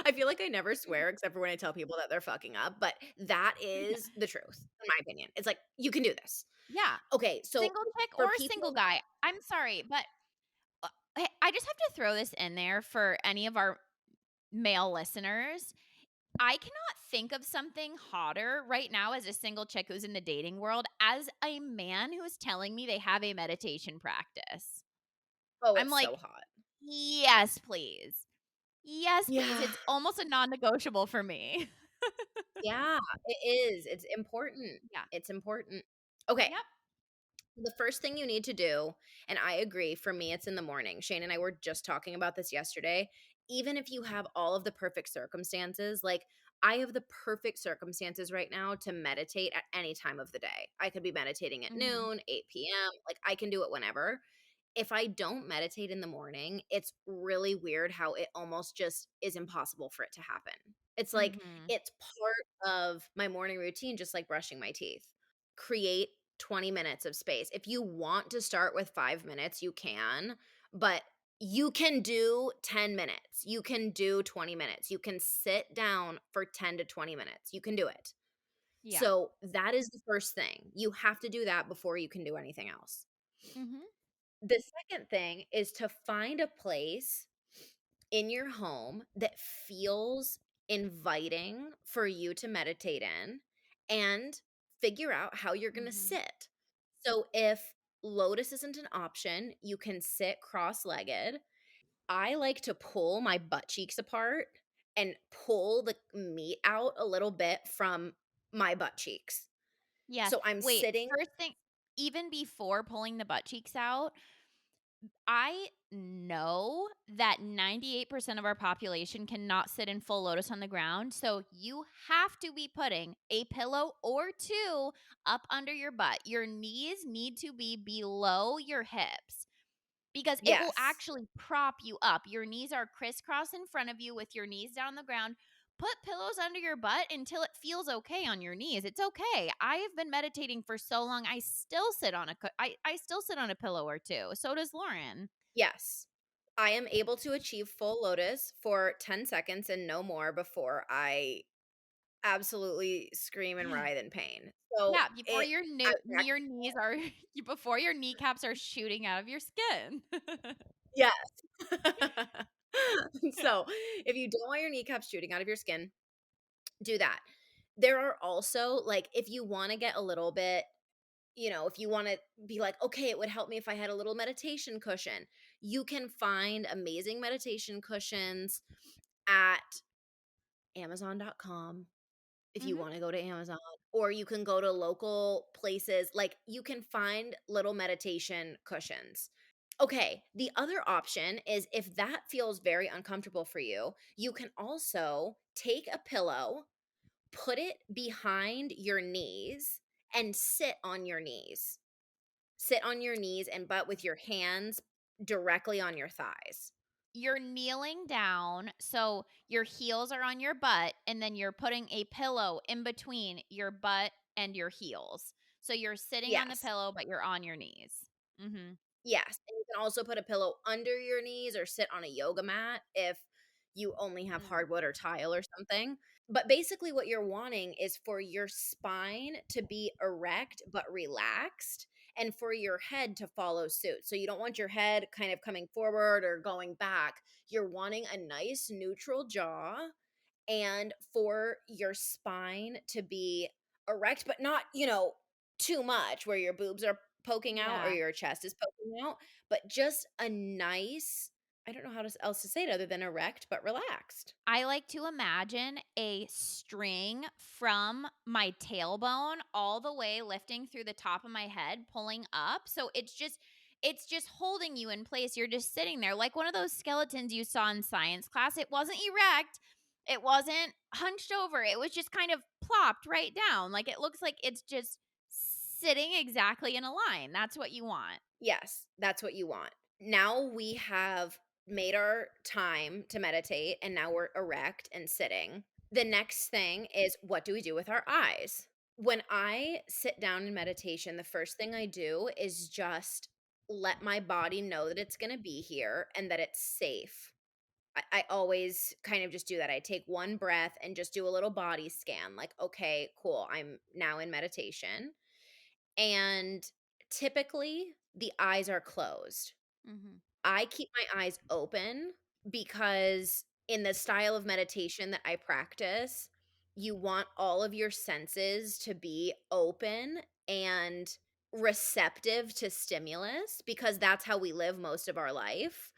I feel like I never swear except for when I tell people that they're fucking up, but that Yeah. is the truth, in my opinion. It's like, you can do this. Yeah. Okay, so Single chick for or single people guy. I'm sorry, but, uh, hey, I just have to throw this in there for any of our male listeners. I cannot think of something hotter right now as a single chick who's in the dating world as a man who is telling me they have a meditation practice. oh, I'm it's like, so hot. "Yes, please. Yes, please." Yeah. It's almost a non-negotiable for me. Yeah, it is. It's important. Yeah. It's important. Okay, Yep. the first thing you need to do, and I agree, for me, it's in the morning. Shane and I were just talking about this yesterday. Even if you have all of the perfect circumstances, like I have the perfect circumstances right now to meditate at any time of the day. I could be meditating at Mhm. noon, 8 p.m., like I can do it whenever. If I don't meditate in the morning, it's really weird how it almost just is impossible for it to happen. It's like Mhm. it's part of my morning routine, just like brushing my teeth. Create 20 minutes of space. If you want to start with 5 minutes, you can, but you can do 10 minutes. You can do 20 minutes. You can sit down for 10 to 20 minutes. You can do it. Yeah. So that is the first thing. You have to do that before you can do anything else. Mhm. The second thing is to find a place in your home that feels inviting for you to meditate in and figure out how you're going to Mhm. sit. So if lotus isn't an option, you can sit cross-legged. I like to pull my butt cheeks apart and pull the meat out a little bit from my butt cheeks. Yes. So I'm Wait, sitting. first thing, even before pulling the butt cheeks out, I know that 98% of our population cannot sit in full lotus on the ground. So you have to be putting a pillow or two up under your butt. Your knees need to be below your hips because it will Yes. actually prop you up. Your knees are crisscross in front of you with your knees down the ground. Put pillows under your butt until it feels okay on your knees. It's okay. I have been meditating for so long. I still sit on I still sit on a pillow or two. So does Lauren. Yes. I am able to achieve full lotus for 10 seconds and no more before I absolutely scream and writhe in pain. So Yeah, before I'm your knees are before your kneecaps are shooting out of your skin. yes. So, if you don't want your kneecaps shooting out of your skin, do that. There are also, like, if you wanna get a little bit, if you wanna be like, "Okay, it would help me if I had a little meditation cushion," you can find amazing meditation cushions at Amazon.com if you Mhm. wanna go to Amazon, or you can go to local places, like, you can find little meditation cushions. Okay, the other option is if that feels very uncomfortable for you, you can also take a pillow, put it behind your knees, and sit on your knees. Sit on your knees and butt with your hands directly on your thighs. You're kneeling down, so your heels are on your butt, and then you're putting a pillow in between your butt and your heels. So you're sitting on the Yes. pillow, but you're on your knees. Mhm. Yes, and you can also put a pillow under your knees or sit on a yoga mat if you only have Mm. hardwood or tile or something. But basically what you're wanting is for your spine to be erect but relaxed and for your head to follow suit. So you don't want your head kind of coming forward or going back. You're wanting a nice neutral jaw and for your spine to be erect, but not, too much where your boobs are poking out or Yeah. your chest is poking out, but just a nice, I don't know how else to say it other than erect, but relaxed. I like to imagine a string from my tailbone all the way lifting through the top of my head, pulling up. So it's just holding you in place. You're just sitting there like one of those skeletons you saw in science class. It wasn't erect. It wasn't hunched over. It was just kind of plopped right down. Like it looks like it's just sitting exactly in a line. That's what you want. Yes, that's what you want. Now we have made our time to meditate and now we're erect and sitting. The next thing is, what do we do with our eyes? When I sit down in meditation, the first thing I do is just let my body know that it's going to be here and that it's safe. I always kind of just do that. I take one breath and just do a little body scan, like, okay, cool, I'm now in meditation. And typically, the eyes are closed. Mhm. I keep my eyes open because in the style of meditation that I practice, you want all of your senses to be open and receptive to stimulus because that's how we live most of our life.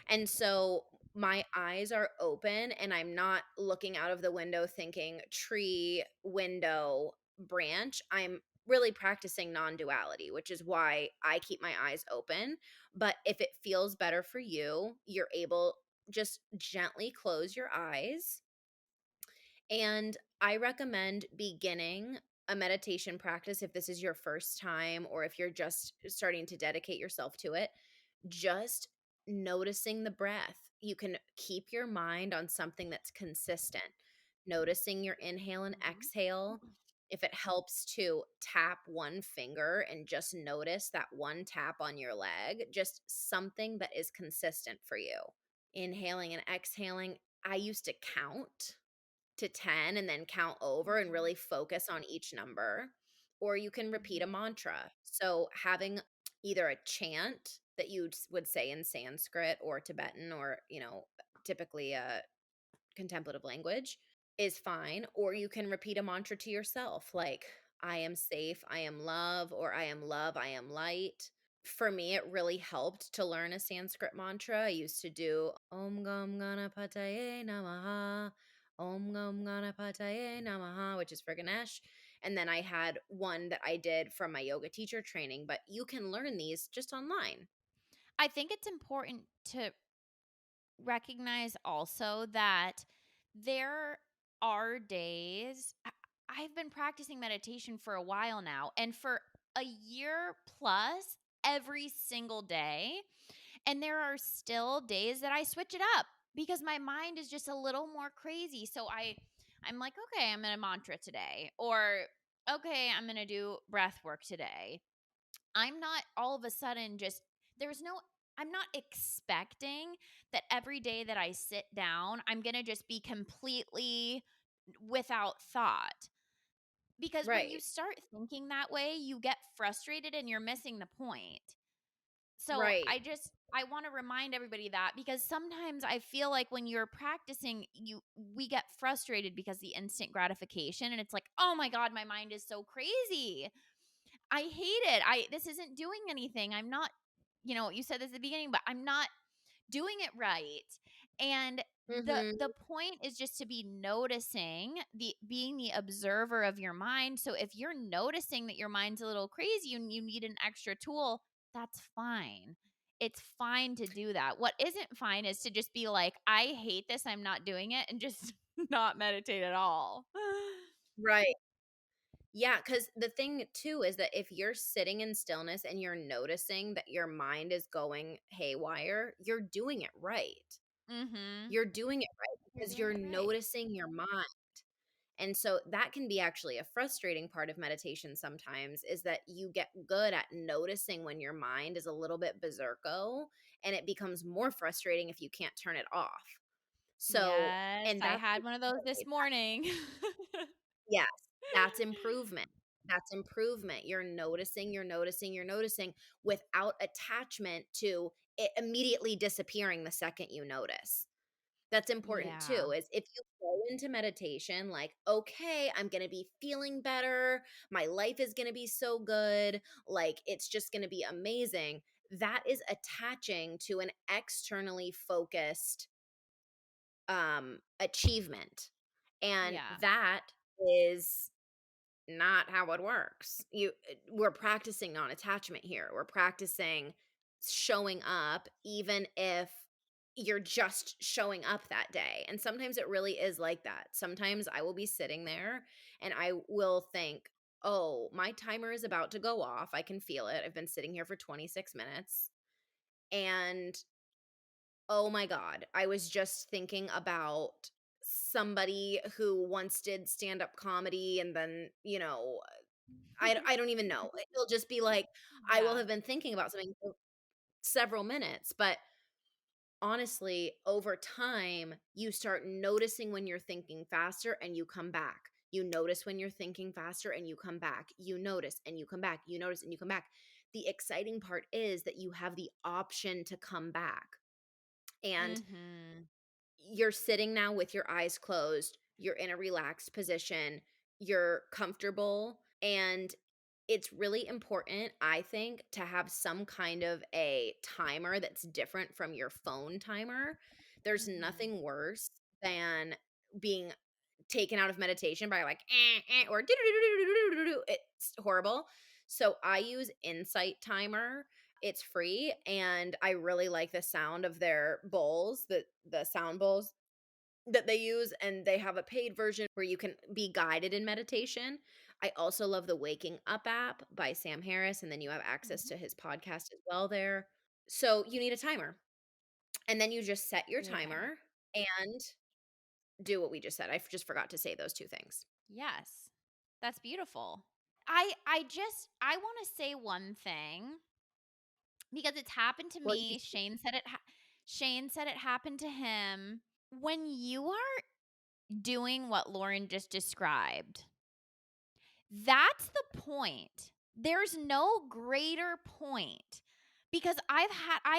And so my eyes are open and I'm not looking out of the window thinking tree, window, branch. I'm really practicing non duality, which is why I keep my eyes open. But if it feels better for you, you're able just gently close your eyes. And I recommend beginning a meditation practice if this is your first time or if you're just starting to dedicate yourself to it, just noticing the breath. You can keep your mind on something that's consistent, noticing your inhale and Mhm. exhale. If it helps to tap one finger and just notice that one tap on your leg, just something that is consistent for you. Inhaling and exhaling. I used to count to 10 and then count over and Mhm. really focus on each number. Or you can repeat a Mhm. mantra. So having either a chant that you would say in Sanskrit or Tibetan or, typically a contemplative language is fine. Or you can repeat a mantra to yourself like, I am safe, I am love, or I am love, I am light. For me, it really helped to learn a Sanskrit mantra. I used to do Om Gam Ganapataye Namaha, Om Gam Ganapataye Namaha, which is for Ganesh. And then I had one that I did from my yoga teacher training, but you can learn these just online. I think it's important to recognize also that there are days I've been practicing meditation for a while now, and for a year plus every single day, and there are still days that I switch it up because my mind is just a little more crazy. So I'm like, okay, I'm gonna mantra today, or okay, I'm gonna do breath work today. I'm not all of a sudden just there's no I'm not expecting that every day that I sit down, I'm going to just be completely without thought. Because when you Right. start thinking that way, you get frustrated and you're missing the point. So Right. I want to remind everybody that because sometimes I feel like when you're practicing, we get frustrated because the instant gratification and it's like, "Oh my god, my mind is so crazy. I hate it. I This isn't doing anything. I'm not, you said this at the beginning, but I'm not doing it right." And Mhm. the point is just to be noticing, the being the observer of your mind. So if you're noticing that your mind's a little crazy and you need an extra tool, that's fine. It's fine to do that. What isn't fine is to just be like, I hate this, I'm not doing it, and just not meditate at all. Right. Yeah, because the thing too is that if you're sitting in stillness and you're noticing that your mind is going haywire, you're doing it right. Mhm. You're doing it right You're because doing you're it right. noticing your mind. And so that can be actually a frustrating part of meditation sometimes is that you get good at noticing when your mind is a little bit berserko and it becomes more frustrating if you can't turn it off. So, Yes, and I that's had one of those this okay. morning. Yes, that's improvement. That's improvement. You're noticing, you're noticing, you're noticing without attachment to it immediately disappearing the second you notice. That's important Yeah. too, is if you go into meditation like, "Okay, I'm gonna be feeling better, my life is gonna be so good, like, it's just gonna be amazing," that is attaching to an externally focused, achievement, and Yeah. that is not how it works. We're practicing non-attachment here. We're practicing showing up even if you're just showing up that day. And sometimes it really is like that. Sometimes I will be sitting there and I will think, "Oh, my timer is about to go off. I can feel it. I've been sitting here for 26 minutes." And oh my god, I was just thinking about somebody who once did stand-up comedy and then, I don't even know. It'll just be like, I will Yeah. have been thinking about something for several minutes, but honestly, over time, you start noticing when you're thinking faster and you come back. You notice when you're thinking faster and you come back. You notice and you come back. You notice and you come back. The exciting part is that you have the option to come back. And Mhm. you're sitting now with your eyes closed, you're in a relaxed position, you're comfortable, and it's really important, I think, to have some kind of a timer that's different from your phone timer. There's Mhm. nothing worse than being taken out of meditation by like or do-do-do-do-do-do-do-do-do. It's horrible. So I use Insight Timer. It's free and I really like the sound of their bowls, the sound bowls that they use, and they have a paid version where you can be guided in meditation. I also love the Waking Up app by Sam Harris, and then you have access Mhm. to his podcast as well there. So you need a timer. And then you just set your Okay. timer and do what we just said. I just forgot to say those two things. Yes. That's beautiful. I want to say one thing because it's happened to Well, you me. Shane said it happened to him. When you are doing what Lauren just described, that's the point. There's no greater point. Because I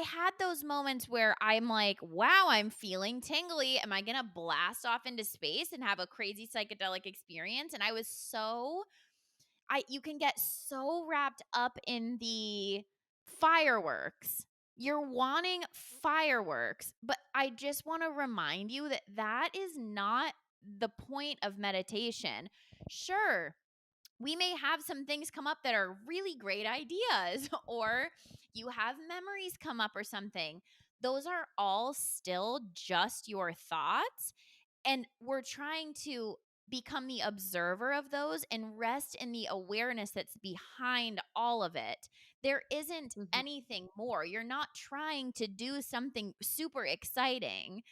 had those moments where I'm like, "Wow, I'm feeling tingly. Am I going to blast off into space and have a crazy psychedelic experience?" And I was so I you can get so wrapped up in the fireworks. You're wanting fireworks, but I just want to remind you that that is not the point of meditation. Sure, we may have some things come up that are really great ideas, or you have memories come up or something. Those are all still just your thoughts. And we're trying to become the observer of those and rest in the awareness that's behind all of it. There isn't Mhm, anything more. You're not trying to do something super exciting.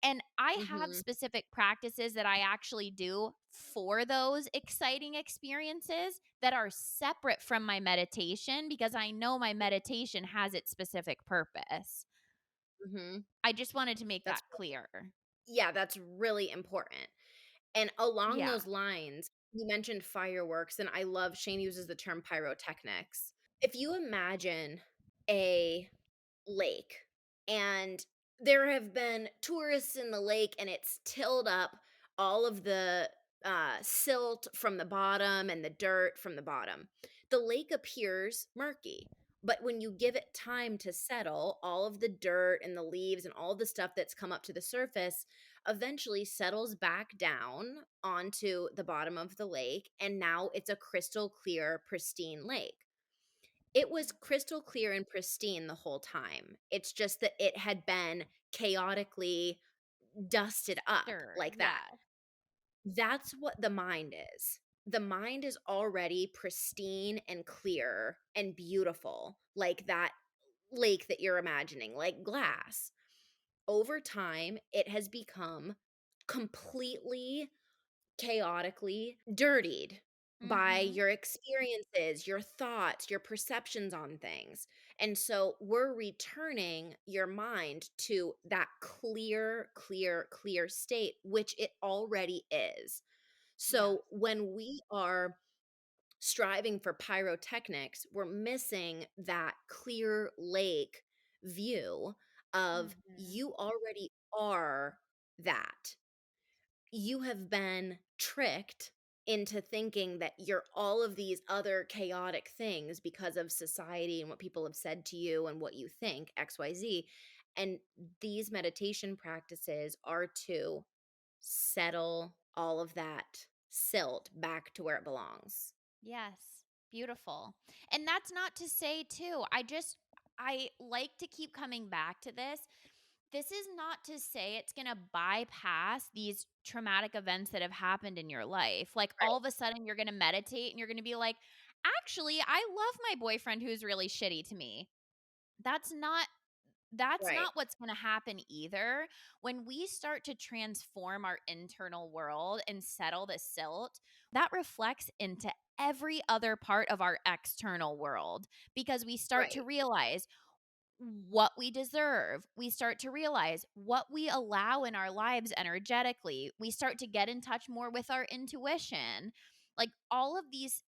And I have mhm, specific practices that I actually do for those exciting experiences that are separate from my meditation because I know my meditation has its specific purpose. mhm. I just wanted to make That's that clear. Yeah, that's really important. And along Yeah. those lines, you mentioned fireworks, and I love Shane uses the term pyrotechnics. If you imagine a lake, and there have been tourists in the lake, and it's tilled up all of the silt from the bottom and the dirt from the bottom. The lake appears murky, but when you give it time to settle, all of the dirt and the leaves and all the stuff that's come up to the surface eventually settles back down onto the bottom of the lake, and now it's a crystal clear, pristine lake. It was crystal clear and pristine the whole time. It's just that it had been chaotically dusted up Sure. like that. Yeah. That's what the mind is. The mind is already pristine and clear and beautiful, like that lake that you're imagining, like glass. Over time, it has become completely chaotically dirtied by Mhm. your experiences, your thoughts, your perceptions on things. And so we're returning your mind to that clear, clear, clear state, which it already is. Yes. So when we are striving for pyrotechnics, we're missing that clear lake view of Mhm. you already are that. You have been tricked into thinking that you're all of these other chaotic things because of society and what people have said to you and what you think, XYZ. And these meditation practices are to settle all of that silt back to where it belongs. Yes. Beautiful. And that's not to say too, I like to keep coming back to this. This is not to say it's going to bypass these traumatic events that have happened in your life. Like all Right, of a sudden you're going to meditate and you're going to be like, "Actually, I love my boyfriend who's really shitty to me." That's not That's right. not what's gonna happen either. When we start to transform our internal world and settle the silt, that reflects into every other part of our external world because we start to Right. realize what we deserve. We start to realize what we allow in our lives energetically. We start to get in touch more with our intuition. Like all of these,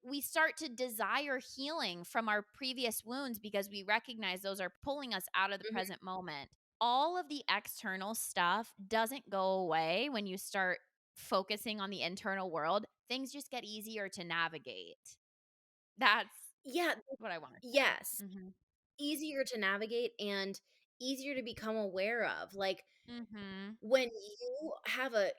we start to desire healing from our previous wounds because we recognize those are pulling us out of the Mhm. present moment. All of the external stuff doesn't go away when you start focusing on the internal world. Things just get easier to navigate. That's Yeah, what I want to yes. say. Mhm. Easier to navigate and easier to become aware of. Like, Mhm. when you have a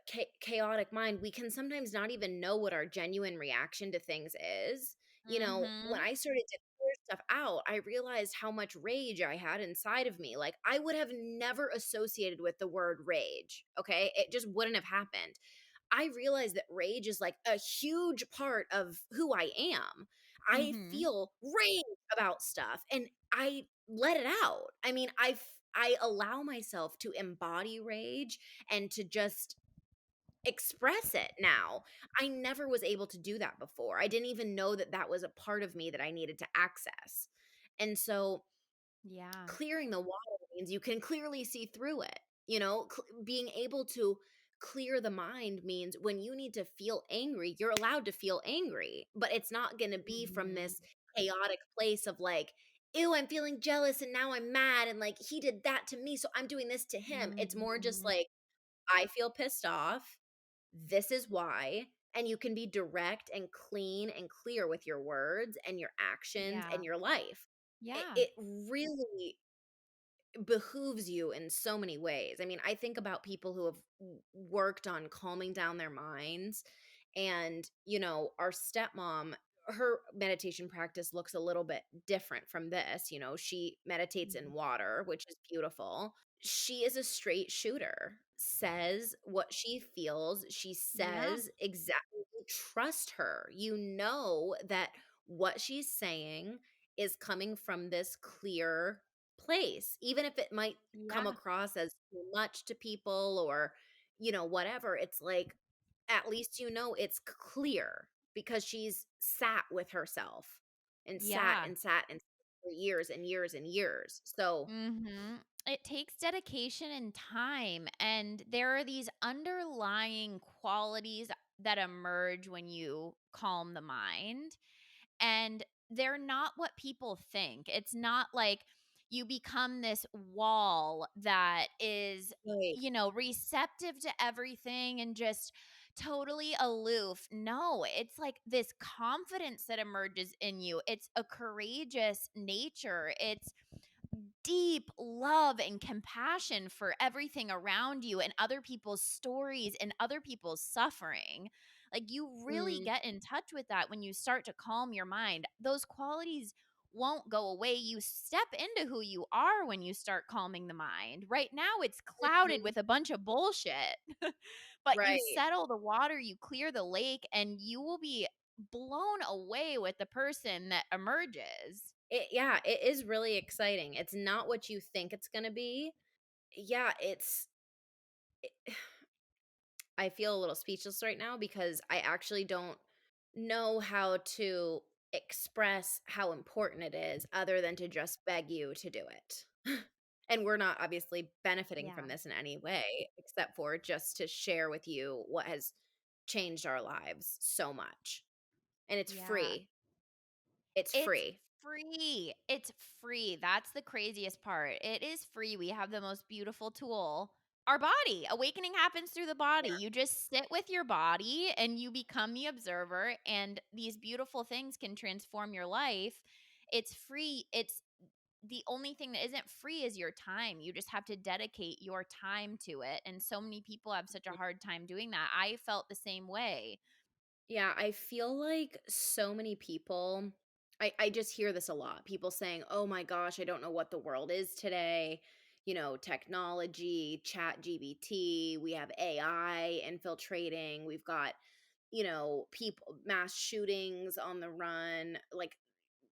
chaotic mind, we can sometimes not even know what our genuine reaction to things is. You know, when Mhm. I started to clear stuff out, I realized how much rage I had inside of me. Like, I would have never associated with the word rage. Okay. It just wouldn't have happened. I realize that rage is like a huge part of who I am. I Mhm. feel rage about stuff and I let it out. I mean, I allow myself to embody rage and to just express it now. I never was able to do that before. I didn't even know that that was a part of me that I needed to access. And so Yeah. clearing the water means you can clearly see through it. You know, being able to clear the mind means when you need to feel angry, you're allowed to feel angry, but it's not going to be from Mhm. this chaotic place of like, ew, I'm feeling jealous and now I'm mad and like he did that to me, so I'm doing this to him. It's more just Mhm. like, I feel pissed off. This is why. And you can be direct and clean and clear with your words and your actions Yeah. and your life. It, Yeah. it really behooves you in so many ways. I mean, I think about people who have worked on calming down their minds. And, you know, our stepmom, her meditation practice looks a little bit different from this. You know, she meditates Mhm. in water, which is beautiful. She is a straight shooter, says what she feels. She Yeah. says exactly, trust her. You know that what she's saying is coming from this clear place, even if it might come Yeah. across as too much to people or, you know, whatever. It's like, at least you know it's clear because she's sat with herself and sat Yeah. and sat and for years and years and years. So, Mhm. It takes dedication and time, and there are these underlying qualities that emerge when you calm the mind, and they're not what people think. It's not like you become this wall that is, Right. receptive to everything and just totally aloof. No, it's like this confidence that emerges in you. It's a courageous nature. It's deep love and compassion for everything around you and other people's stories and other people's suffering. Like, you really Mm, get in touch with that when you start to calm your mind. Those qualities won't go away. You step into who you are when you start calming the mind. Right now, it's clouded mhm. with a bunch of bullshit, but you Right. settle the water, you clear the lake, and you will be blown away with the person that emerges. Yeah, it is really exciting. It's not what you think it's gonna be. Yeah, I feel a little speechless right now because I actually don't know how to express how important it is other than to just beg you to do it. And we're not obviously benefiting Yeah. from this in any way except for just to share with you what has changed our lives so much. And it's Yeah. free. It's It's free. free. It's free. That's the craziest part. It is free. We have the most beautiful tool, our body. Awakening happens through the body. Yeah. You just sit with your body and you become the observer, and these beautiful things can transform your life. It's free. It's the only thing that isn't free is your time. You just have to dedicate your time to it. And so many people have such a hard time doing that. I felt the same way. Yeah, I feel like so many people I just hear this a lot. People saying, "Oh my gosh, I don't know what the world is today." Technology, chat GBT, we have AI infiltrating, we've got, people mass shootings on the run, like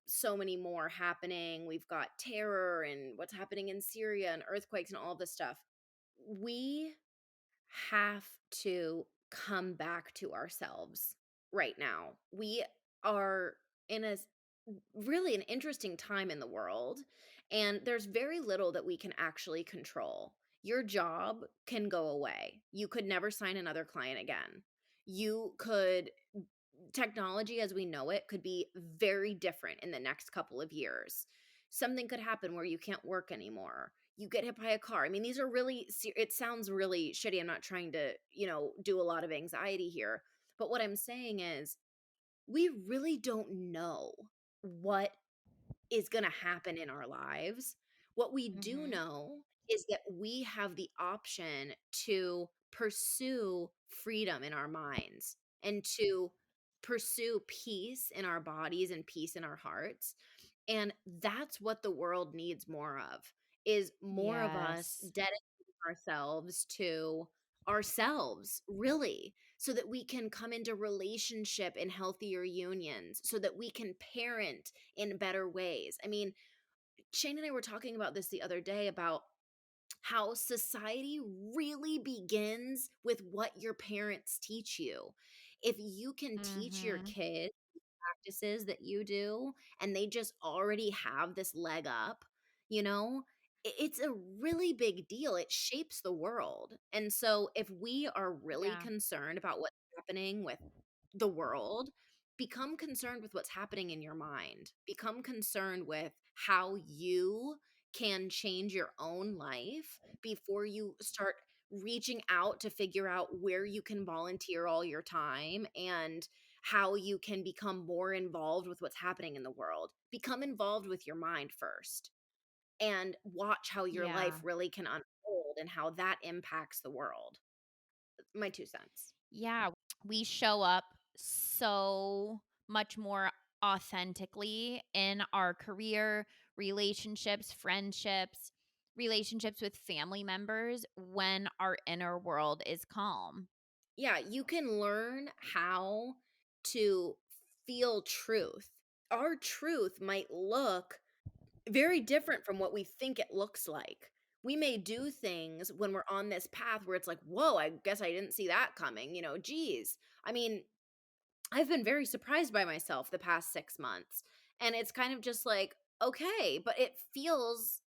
so many more happening. We've got terror and what's happening in Syria and earthquakes and all this stuff. We have to come back to ourselves right now. We are in really an interesting time in the world, and there's very little that we can actually control. Your job can go away. You could never sign another client again. You could Technology as we know it could be very different in the next couple of years. Something could happen where you can't work anymore. You get hit by a car. I mean, these are really, it sounds really shitty. I'm not trying to, do a lot of anxiety here. But what I'm saying is, we really don't know what is going to happen in our lives. What we do Mhm. know is that we have the option to pursue freedom in our minds and to pursue peace in our bodies and peace in our hearts. And that's what the world needs more of, is more of us Yes. dedicating ourselves to ourselves, really, so that we can come into relationship in healthier unions, so that we can parent in better ways. I mean, Shane and I were talking about this the other day about how society really begins with what your parents teach you. If you can teach your Mhm. kids practices that you do and they just already have this leg up, you know, it's a really big deal. It shapes the world. And so if we are really Yeah. concerned about what's happening with the world, become concerned with what's happening in your mind. Become concerned with how you can change your own life before you start reaching out to figure out where you can volunteer all your time and how you can become more involved with what's happening in the world. Become involved with your mind first and watch how your life Yeah. really can unfold and how that impacts the world. My 2 cents. Yeah. We show up so much more authentically in our career, relationships, friendships, relationships with family members when our inner world is calm. Yeah, you can learn how to feel truth. Our truth might look very different from what we think it looks like. We may do things when we're on this path where it's like, whoa, I guess I didn't see that coming. Geez. I mean, I've been very surprised by myself the past 6 months. And it's kind of just like, okay, but it feels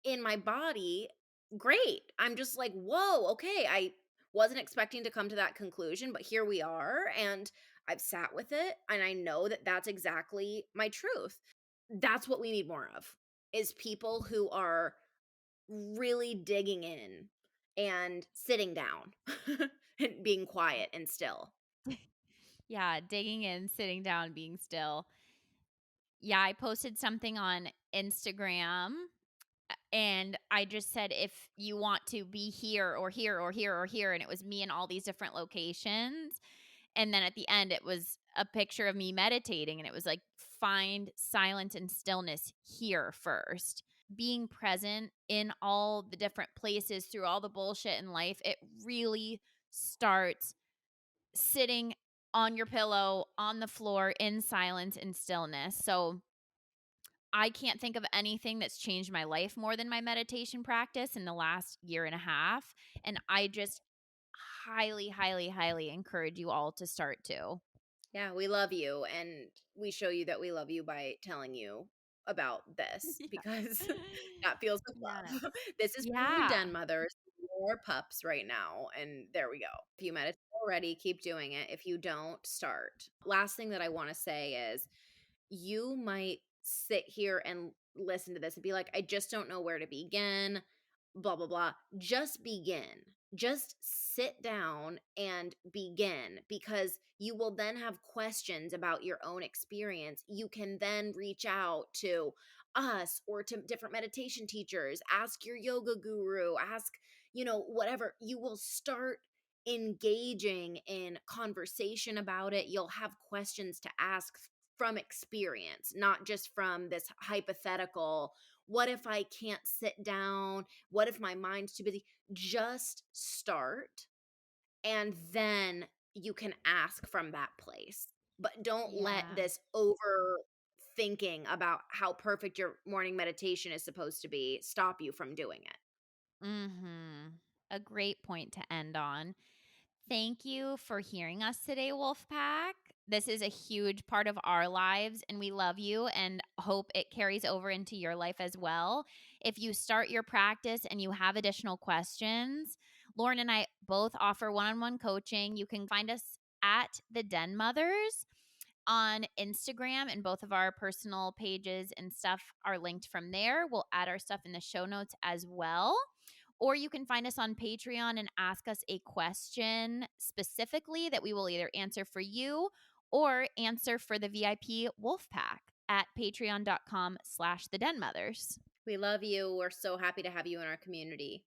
in my body great. I'm just like, whoa, okay. I wasn't expecting to come to that conclusion, but here we are. And I've sat with it, and I know that that's exactly my truth. That's what we need more of, is people who are really digging in and sitting down and being quiet and still. Yeah, digging in, sitting down, being still. Yeah, I posted something on Instagram and I just said, if you want to be here or here or here or here, and it was me in all these different locations. And then at the end, it was a picture of me meditating, and it was like, find silence and stillness here first. Being present in all the different places through all the bullshit in life, it really starts sitting on your pillow, on the floor, in silence and stillness. So I can't think of anything that's changed my life more than my meditation practice in the last year and a half. And I just highly, highly, highly encourage you all to start too. Yeah, we love you, and we show you that we love you by telling you about this Yeah. because that feels like Yes. love. This is for you Yeah. den mothers, your pups right now, and there we go. If you meditate already, keep doing it. If you don't, start. Last thing that I want to say is you might sit here and listen to this and be like, I just don't know where to begin, blah, blah, blah. Just begin. Just sit down and begin because you will then have questions about your own experience. You can then reach out to us or to different meditation teachers, ask your yoga guru, ask, whatever. You will start engaging in conversation about it. You'll have questions to ask from experience, not just from this hypothetical, what if I can't sit down? What if my mind's too busy? Just start and then you can ask from that place. But don't let Yeah. this overthinking about how perfect your morning meditation is supposed to be stop you from doing it. Mhm. A great point to end on. Thank you for hearing us today, Wolfpack. This is a huge part of our lives, and we love you and hope it carries over into your life as well. If you start your practice and you have additional questions, Lauren and I both offer one on one coaching. You can find us at the Den Mothers on Instagram, and both of our personal pages and stuff are linked from there. We'll add our stuff in the show notes as well. Or you can find us on Patreon and ask us a question specifically that we will either answer for you or answer for the VIP Wolfpack at patreon.com/the Den Mothers. We love you. We're so happy to have you in our community.